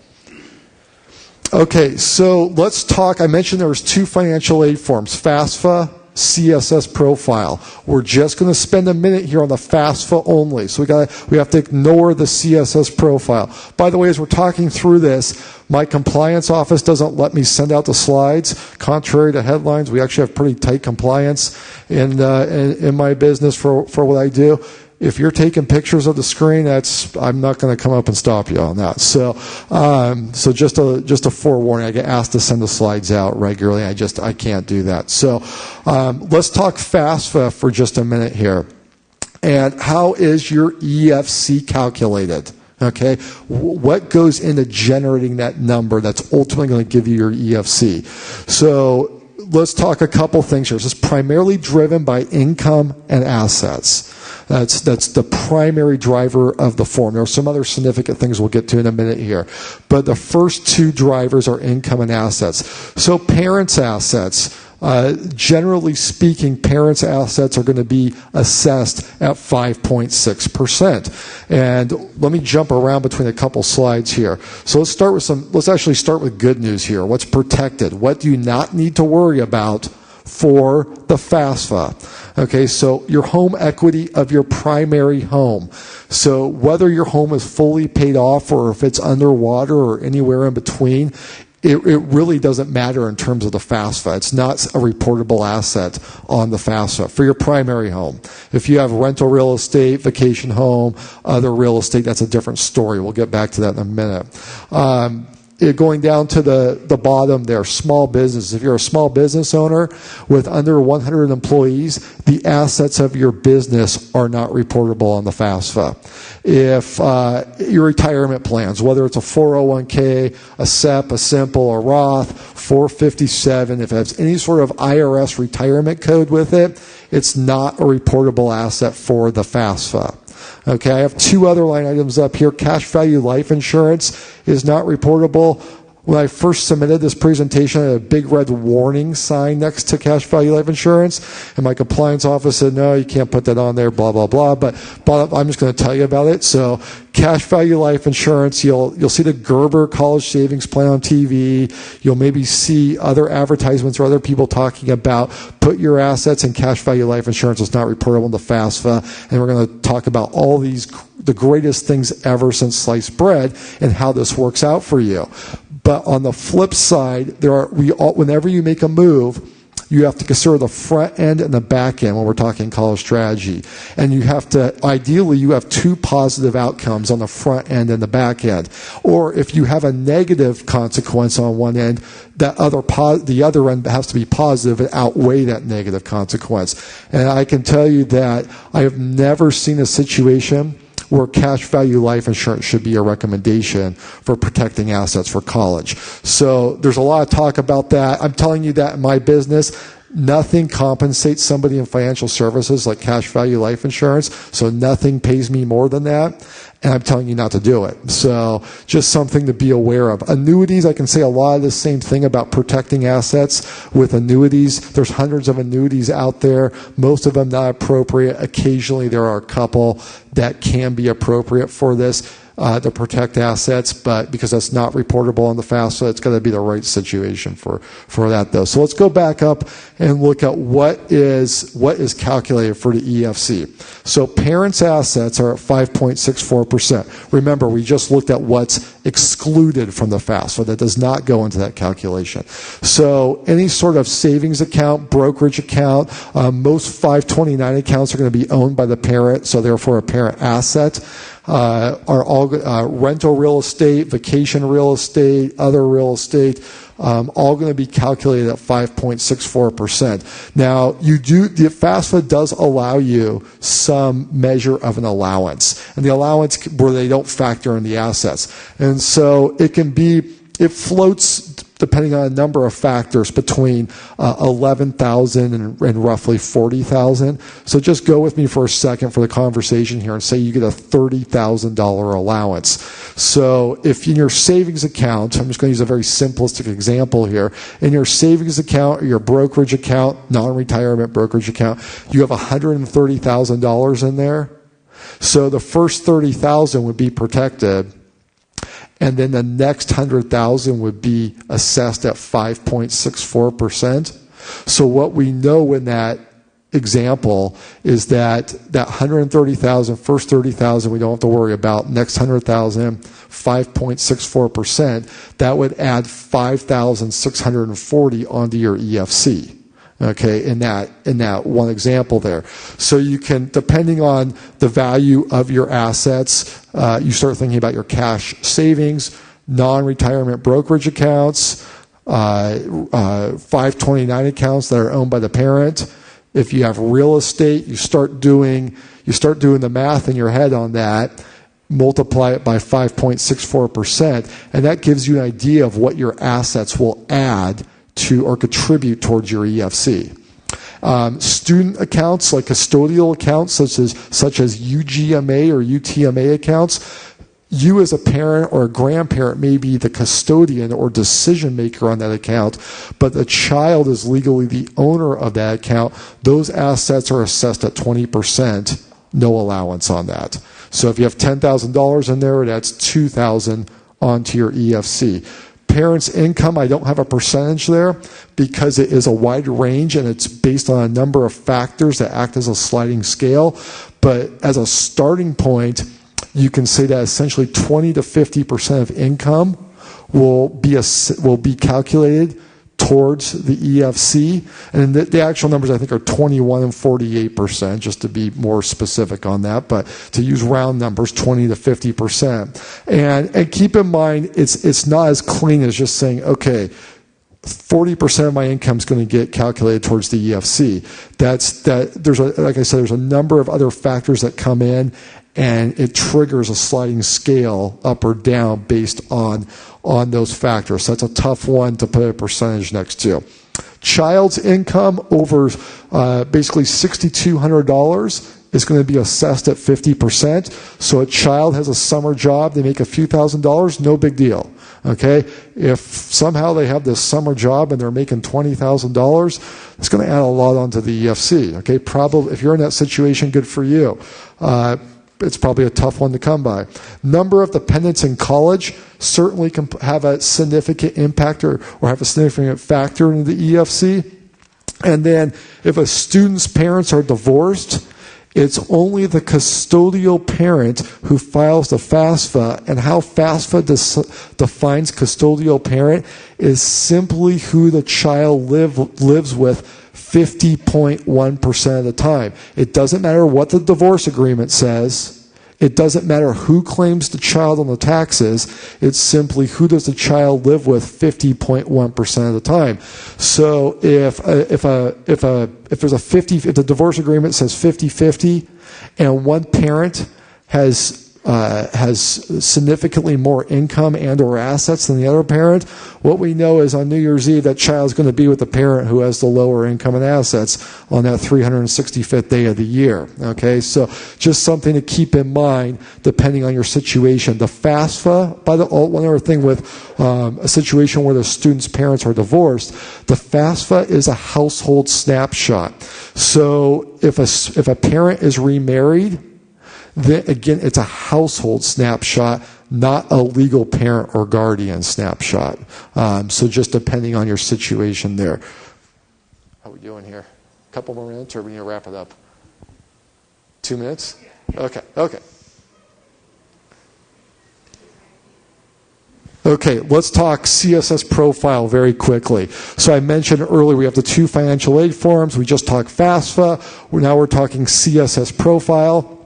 Speaker 5: Okay, so let's talk. I mentioned there was 2 financial aid forms, FAFSA, CSS profile. We're just going to spend a minute here on the FAFSA only. So we have to ignore the CSS profile. By the way, as we're talking through this, my compliance office doesn't let me send out the slides. Contrary to headlines, we actually have pretty tight compliance in my business for what I do. If you're taking pictures of the screen, I'm not going to come up and stop you on that. So just a forewarning. I get asked to send the slides out regularly. I can't do that. So let's talk FAFSA for just a minute here. And how is your EFC calculated? Okay, what goes into generating that number that's ultimately going to give you your EFC? So let's talk a couple things here. This is primarily driven by income and assets. That's the primary driver of the form. There are some other significant things we'll get to in a minute here. But the first 2 drivers are income and assets. So parents' assets, generally speaking, parents' assets are going to be assessed at 5.6%. And let me jump around between a couple slides here. So let's actually start with good news here. What's protected? What do you not need to worry about for the FAFSA? Okay, so your home equity of your primary home. So whether your home is fully paid off or if it's underwater or anywhere in between, it really doesn't matter in terms of the FAFSA. It's not a reportable asset on the FAFSA for your primary home. If you have rental real estate, vacation home, other real estate, that's a different story. We'll get back to that in a minute. Going down to the bottom there, small business. If you're a small business owner with under 100 employees, the assets of your business are not reportable on the FAFSA. If your retirement plans, whether it's a 401k, a SEP, a Simple, a Roth, 457, if it has any sort of IRS retirement code with it, it's not a reportable asset for the FAFSA. Okay, I have 2 other line items up here. Cash value life insurance is not reportable. When I first submitted this presentation, I had a big red warning sign next to cash value life insurance, and my compliance office said, no, you can't put that on there, blah, blah, blah, but I'm just going to tell you about it. So cash value life insurance, you'll see the Gerber College Savings Plan on TV. You'll maybe see other advertisements or other people talking about put your assets in cash value life insurance. It's not reportable into FAFSA, and we're going to talk about all the greatest things ever since sliced bread and how this works out for you. But on the flip side, whenever you make a move, you have to consider the front end and the back end when we're talking college strategy. And you have to, ideally, you have two positive outcomes on the front end and the back end. Or if you have a negative consequence on one end, the other end has to be positive and outweigh that negative consequence. And I can tell you that I have never seen a situation where cash value life insurance should be a recommendation for protecting assets for college. So there's a lot of talk about that. I'm telling you that in my business, nothing compensates somebody in financial services like cash value life insurance, so nothing pays me more than that, and I'm telling you not to do it. So just something to be aware of. Annuities, I can say a lot of the same thing about protecting assets with annuities. There's hundreds of annuities out there, most of them not appropriate. Occasionally there are a couple that can be appropriate for this. To protect assets, but because that's not reportable on the FAFSA, it's got to be the right situation for that, though. So let's go back up and look at what is calculated for the EFC. So parents' assets are at 5.64%. Remember, we just looked at what's excluded from the FAFSA. That does not go into that calculation. So any sort of savings account, brokerage account, most 529 accounts are going to be owned by the parent, so therefore a parent asset. Are all rental real estate, vacation real estate, other real estate, all going to be calculated at 5.64%. Now, the FAFSA does allow you some measure of an allowance, and the allowance where they don't factor in the assets. And so it floats depending on a number of factors between 11,000 and roughly 40,000. So just go with me for a second for the conversation here and say you get a $30,000 allowance. So if in your savings account, I'm just going to use a very simplistic example here, in your savings account or your brokerage account, non-retirement brokerage account, you have $130,000 in there. So the first $30,000 would be protected, and then the next 100,000 would be assessed at 5.64%. So what we know in that example is that 130,000, first 30,000 we don't have to worry about. Next 100,000, 5.64%. That would add 5,640 onto your EFC. Okay, in that one example there. So you can, depending on the value of your assets, you start thinking about your cash savings, non-retirement brokerage accounts, 529 accounts that are owned by the parent. If you have real estate, you start doing the math in your head on that, multiply it by 5.64%, and that gives you an idea of what your assets will add to or contribute towards your EFC. Student accounts, like custodial accounts such as UGMA or UTMA accounts, you as a parent or a grandparent may be the custodian or decision maker on that account, but the child is legally the owner of that account. Those assets are assessed at 20%, no allowance on that. So if you have $10,000 in there, that's $2,000 onto your EFC. Parents' income, I don't have a percentage there because it is a wide range and it's based on a number of factors that act as a sliding scale. But as a starting point, you can say that essentially 20 to 50% of income will be calculated towards the EFC. And the actual numbers, I think, are 21 and 48%, just to be more specific on that. But to use round numbers, 20 to 50%. And keep in mind, it's not as clean as just saying, okay, 40% of my income is going to get calculated towards the EFC. Like I said, there's a number of other factors that come in, and it triggers a sliding scale up or down based on those factors. So that's a tough one to put a percentage next to. Child's income over basically $6,200 is going to be assessed at 50%. So a child has a summer job, they make a few $1,000s, no big deal. Okay? If somehow they have this summer job and they're making $20,000, it's going to add a lot onto the EFC. Okay? Probably, if you're in that situation, good for you. It's probably a tough one to come by. Number of dependents in college certainly can have a significant impact or have a significant factor in the EFC. And then if a student's parents are divorced, it's only the custodial parent who files the FAFSA, and how FAFSA defines custodial parent is simply who the child lives with 50.1% of the time. It doesn't matter what the divorce agreement says. It doesn't matter who claims the child on the taxes. It's simply who does the child live with 50.1% of the time. So if the divorce agreement says 50-50 and one parent has significantly more income and or assets than the other parent, what we know is on New Year's Eve that child's going to be with the parent who has the lower income and assets on that 365th day of the year. Okay, so just something to keep in mind depending on your situation. The FAFSA, one other thing with a situation where the student's parents are divorced, the FAFSA is a household snapshot. So if a parent is remarried, then again, it's a household snapshot, not a legal parent or guardian snapshot. So just depending on your situation there. How are we doing here? A couple more minutes, or we need to wrap it up? 2 minutes? Okay. Okay, let's talk CSS profile very quickly. So I mentioned earlier we have the two financial aid forms. We just talked FAFSA. Now we're talking CSS profile.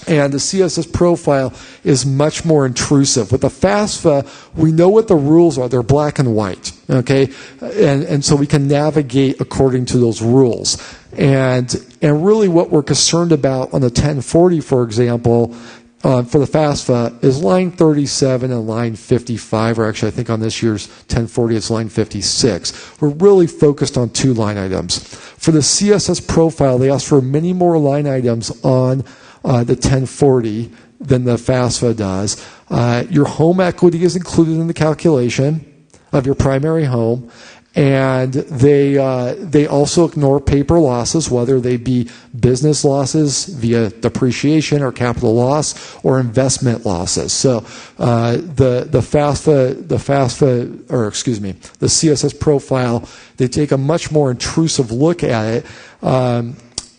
Speaker 5: And the CSS profile is much more intrusive. With the FAFSA, we know what the rules are. They're black and white, okay? And so we can navigate according to those rules. And really what we're concerned about on the 1040, for example, for the FAFSA is line 37 and line 55, or actually I think on this year's 1040 it's line 56. We're really focused on two line items. For the CSS profile, they ask for many more line items on the 1040 than the FAFSA does. Your home equity is included in the calculation of your primary home, and they also ignore paper losses, whether they be business losses via depreciation or capital loss or investment losses. So the CSS profile, they take a much more intrusive look at it.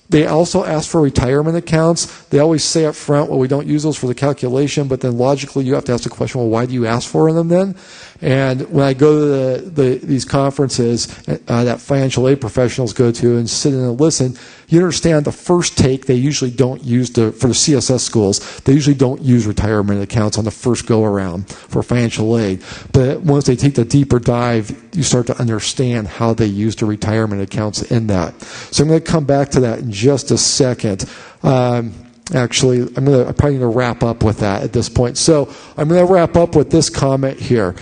Speaker 5: They also ask for retirement accounts. They always say up front, well, we don't use those for the calculation, but then logically you have to ask the question, well, why do you ask for them then? And when I go to these conferences that financial aid professionals go to and sit in and listen, you understand the first take they usually don't use for the CSS schools, they usually don't use retirement accounts on the first go around for financial aid. But once they take the deeper dive, you start to understand how they use the retirement accounts in that. So I'm going to come back to that in just a second. Actually, I probably need to wrap up with that at this point. So I'm going to wrap up with this comment here.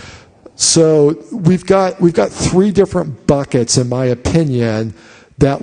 Speaker 5: So we've got three different buckets, in my opinion, that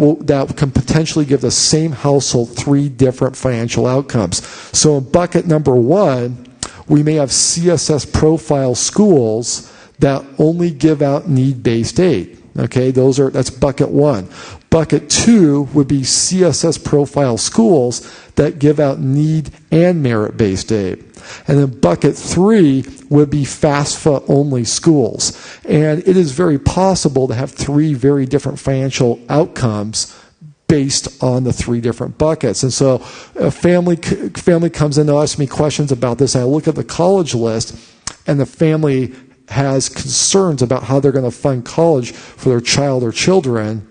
Speaker 5: can potentially give the same household three different financial outcomes. So in bucket number one, we may have CSS profile schools that only give out need-based aid. Okay, that's bucket one. Bucket two would be CSS profile schools that give out need and merit-based aid. And then bucket three would be FAFSA only schools. And it is very possible to have three very different financial outcomes based on the three different buckets. And so a family comes in to ask me questions about this, and I look at the college list, and the family has concerns about how they're going to fund college for their child or children,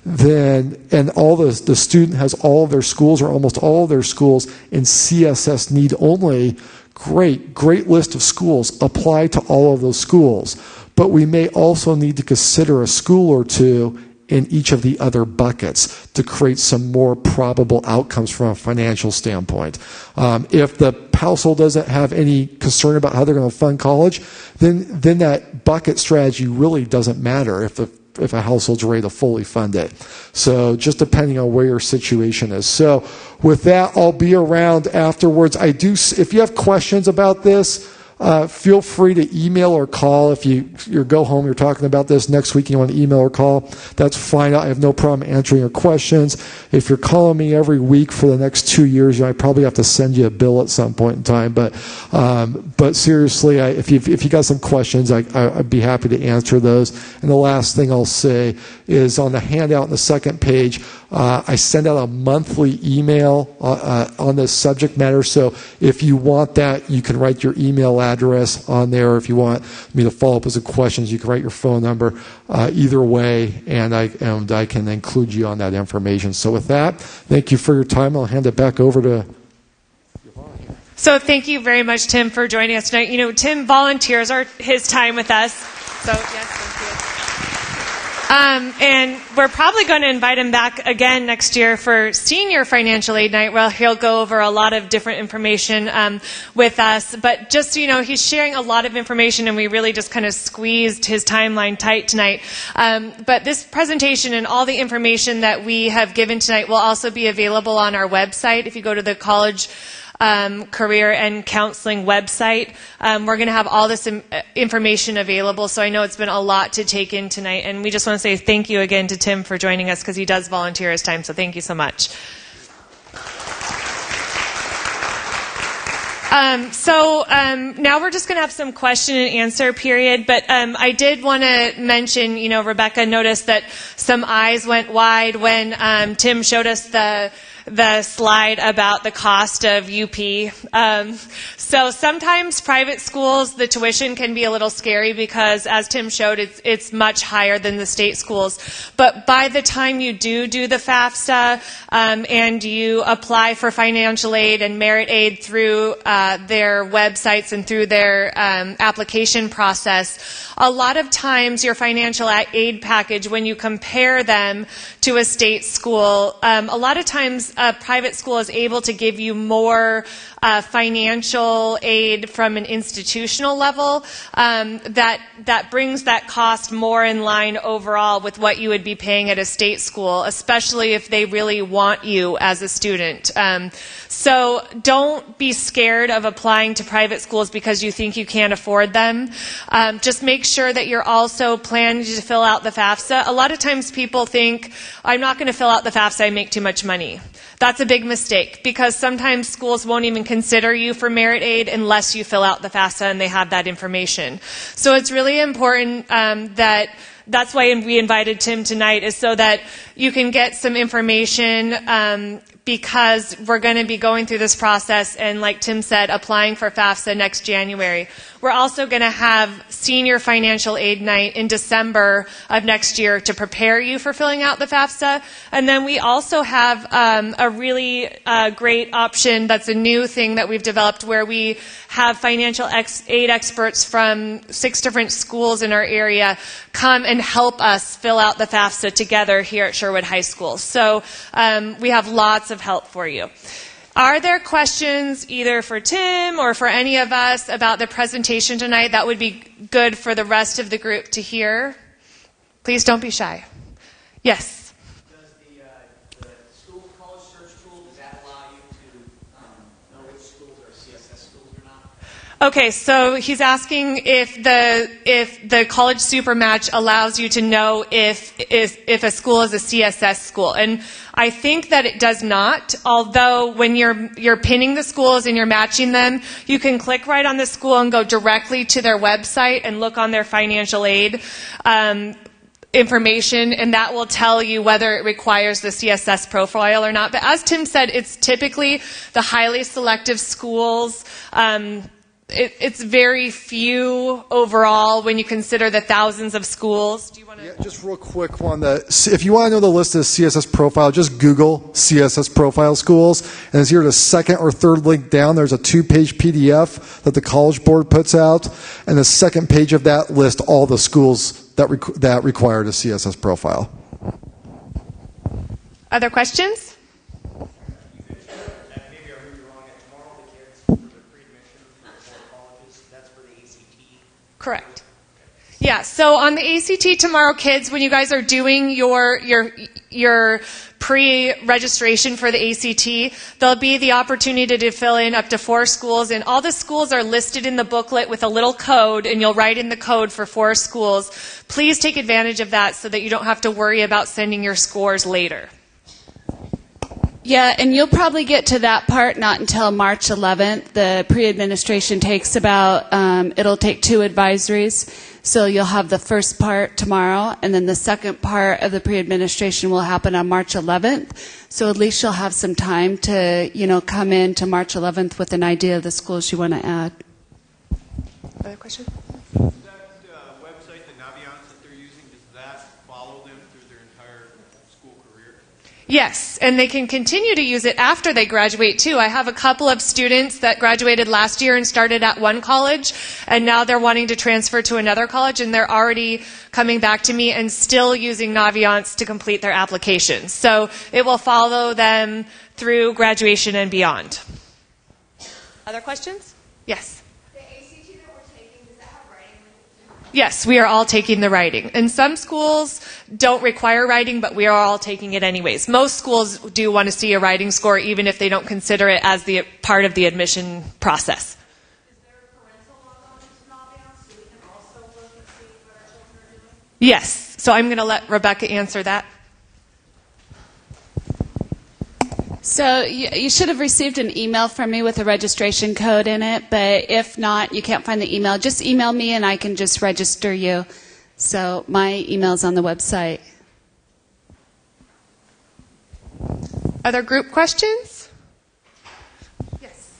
Speaker 5: and all the student has all of their schools or almost all of their schools in CSS need only, great list of schools. Apply to all of those schools. But we may also need to consider a school or two in each of the other buckets to create some more probable outcomes from a financial standpoint. If the household doesn't have any concern about how they're going to fund college, then that bucket strategy really doesn't matter if a household's ready to fully fund it. So just depending on where your situation is. So with that, I'll be around afterwards. If you have questions about this, feel free to email or call. If you go home, you're talking about this next week, and you want to email or call, that's fine. I have no problem answering your questions. If you're calling me every week for the next 2 years, I probably have to send you a bill at some point in time. But seriously, if you got some questions, I'd be happy to answer those. And the last thing I'll say is on the handout on the second page, I send out a monthly email on this subject matter. So if you want that, you can write your email address on there. If you want me to follow up with some questions, you can write your phone number. Either way, and I can include you on that information. So with that, thank you for your time. I'll hand it back over to.
Speaker 3: So thank you very much, Tim, for joining us tonight. You know, Tim volunteers his time with us. So yes, thank you. And we're probably going to invite him back again next year for Senior Financial Aid Night, where he'll go over a lot of different information with us. But just so you know, he's sharing a lot of information, and we really just kind of squeezed his timeline tight tonight. But this presentation and all the information that we have given tonight will also be available on our website. If you go to the college career and counseling website. We're going to have all this information available, so I know it's been a lot to take in tonight, and we just want to say thank you again to Tim for joining us, because he does volunteer his time, so thank you so much. Now we're just going to have some question and answer period, but I did want to mention, you know, Rebecca noticed that some eyes went wide when Tim showed us the slide about the cost of UP. So sometimes private schools, the tuition can be a little scary because, as Tim showed, it's much higher than the state schools. But by the time you do the FAFSA and you apply for financial aid and merit aid through their websites and through their application process, a lot of times your financial aid package, when you compare them to a state school, a lot of times a private school is able to give you more financial aid from an institutional level that brings that cost more in line overall with what you would be paying at a state school, especially if they really want you as a student. So don't be scared of applying to private schools because you think you can't afford them. Just make sure that you're also planning to fill out the FAFSA. A lot of times people think, I'm not going to fill out the FAFSA, I make too much money. That's a big mistake, because sometimes schools won't even consider you for merit aid unless you fill out the FAFSA and they have that information. So it's really important that's why we invited Tim tonight, is so that you can get some information, because we're going to be going through this process and, like Tim said, applying for FAFSA next January. We're also going to have Senior Financial Aid Night in December of next year to prepare you for filling out the FAFSA. And then we also have a really great option that's a new thing that we've developed, where we have financial aid experts from 6 different schools in our area come and help us fill out the FAFSA together here at Sherwood High School. So we have lots of help for you. Are there questions either for Tim or for any of us about the presentation tonight that would be good for the rest of the group to hear? Please don't be shy. Yes?
Speaker 4: Does the school college search tool, does that allow you to know which schools are CSS schools or not?
Speaker 3: Okay, so he's asking if the College Super Match allows you to know if a school is a CSS school. And I think that it does not, although when you're pinning the schools and you're matching them, you can click right on the school and go directly to their website and look on their financial aid information, and that will tell you whether it requires the CSS profile or not. But as Tim said, it's typically the highly selective schools. It's very few overall when you consider the thousands of schools. Do you want to?
Speaker 5: Yeah, just real quick one. If you want to know the list of CSS profile, just Google CSS profile schools, and it's here the second or third link down. There's a 2-page PDF that the College Board puts out, and the second page of that lists all the schools that required a CSS profile.
Speaker 3: Other questions? Correct. Yeah, so on the ACT Tomorrow Kids, when you guys are doing your pre-registration for the ACT, there'll be the opportunity to fill in up to 4 schools, and all the schools are listed in the booklet with a little code, and you'll write in the code for 4 schools. Please take advantage of that so that you don't have to worry about sending your scores later.
Speaker 1: Yeah, and you'll probably get to that part not until March 11th. The pre-administration takes about, it'll take 2 advisories. So you'll have the first part tomorrow, and then the second part of the pre-administration will happen on March 11th. So at least you'll have some time to, come in to March 11th with an idea of the schools you want to add.
Speaker 3: Other question?
Speaker 6: Does that website, the Naviance that they're using, does that follow them through their entire school career?
Speaker 3: Yes, and they can continue to use it after they graduate too. I have a couple of students that graduated last year and started at one college, and now they're wanting to transfer to another college, and they're already coming back to me and still using Naviance to complete their application. So it will follow them through graduation and beyond. Other questions? Yes. Yes, we are all taking the writing. And some schools don't require writing, but we are all taking it anyways. Most schools do want to see a writing score, even if they don't consider it as the part of the admission process.
Speaker 7: Is there a parental log on to Naviance so we can also look and see what our children are doing?
Speaker 3: Yes. So I'm going to let Rebecca answer that.
Speaker 1: So you should have received an email from me with a registration code in it, but if not, you can't find the email, just email me and I can just register you. So my email's on the website.
Speaker 3: Other group questions? Yes.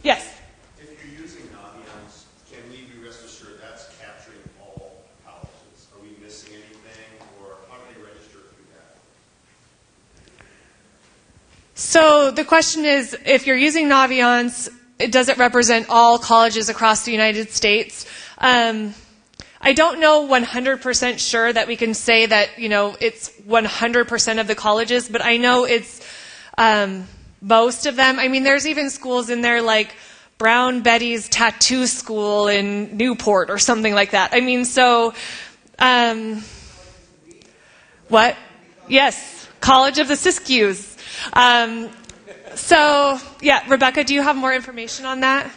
Speaker 3: Yes.
Speaker 6: If you're using Naviance, can we be rest assured that's capturing all colleges? Are we missing anything, or how do they register through that?
Speaker 3: So the question is, if you're using Naviance, does it represent all colleges across the United States? I don't know 100% sure that we can say that, it's 100% of the colleges, but I know it's most of them. I mean, there's even schools in there like Brown Betty's Tattoo School in Newport or something like that. I mean, so, what? Yes, College of the Siskiyous. So, yeah, Rebecca, do you have more information on that?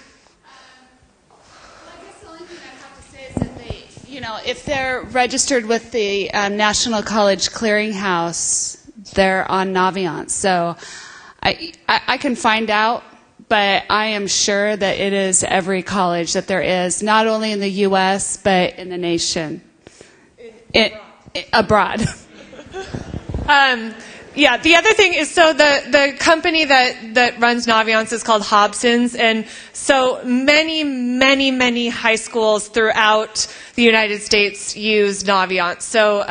Speaker 1: Well, I guess the only thing I have to say is that they, if they're registered with the National College Clearinghouse, they're on Naviance. So I can find out, but I am sure that it is every college that there is, not only in the U.S., but in the nation. Abroad.
Speaker 3: Yeah, the other thing is, so the company that runs Naviance is called Hobson's, and so many high schools throughout the United States use Naviance. So,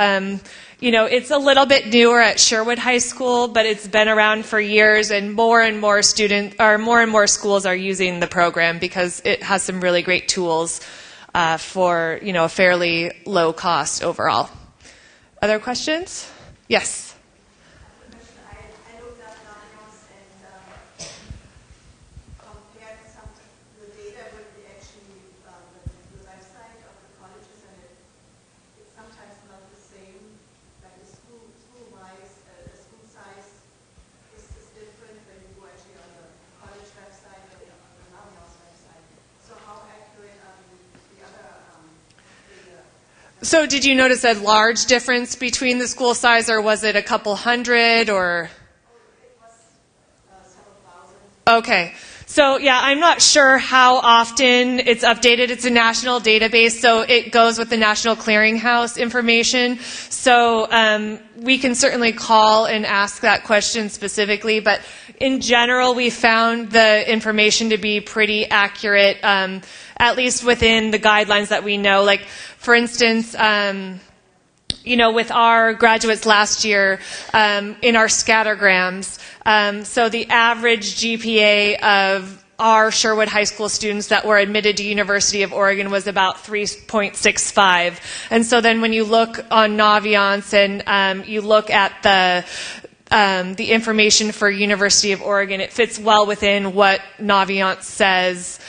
Speaker 3: it's a little bit newer at Sherwood High School, but it's been around for years, and more and more schools are using the program because it has some really great tools for, a fairly low cost overall. Other questions? Yes. So did you notice a large difference between the school size, or was it a couple hundred, or?
Speaker 7: It was several thousand.
Speaker 3: Okay. So, yeah, I'm not sure how often it's updated. It's a national database, so it goes with the National Clearinghouse information. So we can certainly call and ask that question specifically, but in general, we found the information to be pretty accurate, at least within the guidelines that we know. Like, for instance, with our graduates last year, in our scattergrams, so the average GPA of our Sherwood High School students that were admitted to University of Oregon was about 3.65. And so then when you look on Naviance and you look at the information for University of Oregon. It fits well within what Naviance says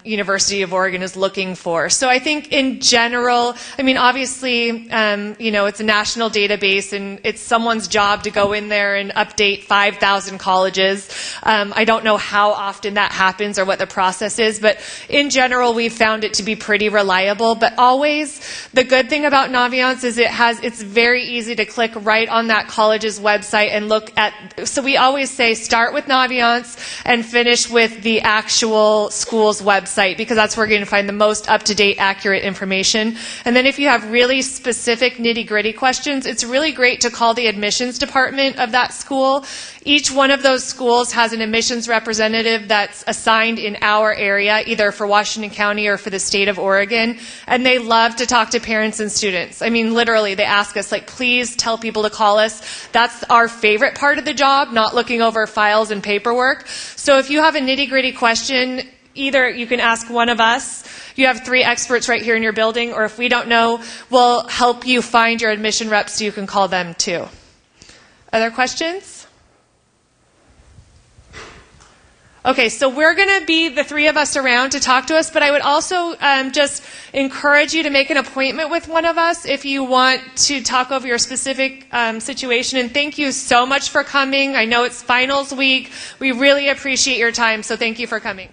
Speaker 3: University of Oregon is looking for. So I think in general, I mean, obviously, it's a national database and it's someone's job to go in there and update 5,000 colleges. I don't know how often that happens or what the process is, but in general, we've found it to be pretty reliable. But always, the good thing about Naviance is it's very easy to click right on that college's website and look at, so we always say start with Naviance and finish with the actual school's website, because that's where you're going to find the most up-to-date, accurate information. And then if you have really specific nitty-gritty questions, it's really great to call the admissions department of that school. Each one of those schools has an admissions representative that's assigned in our area, either for Washington County or for the state of Oregon, and they love to talk to parents and students. I mean, literally, they ask us, like, please tell people to call us. That's our favorite part of the job, not looking over files and paperwork. So if you have a nitty-gritty question, either you can ask one of us. You have 3 experts right here in your building, or if we don't know, we'll help you find your admission reps so you can call them too. Other questions? Okay, so we're going to be the 3 of us around to talk to us, but I would also just encourage you to make an appointment with one of us if you want to talk over your specific situation. And thank you so much for coming. I know it's finals week. We really appreciate your time, so thank you for coming.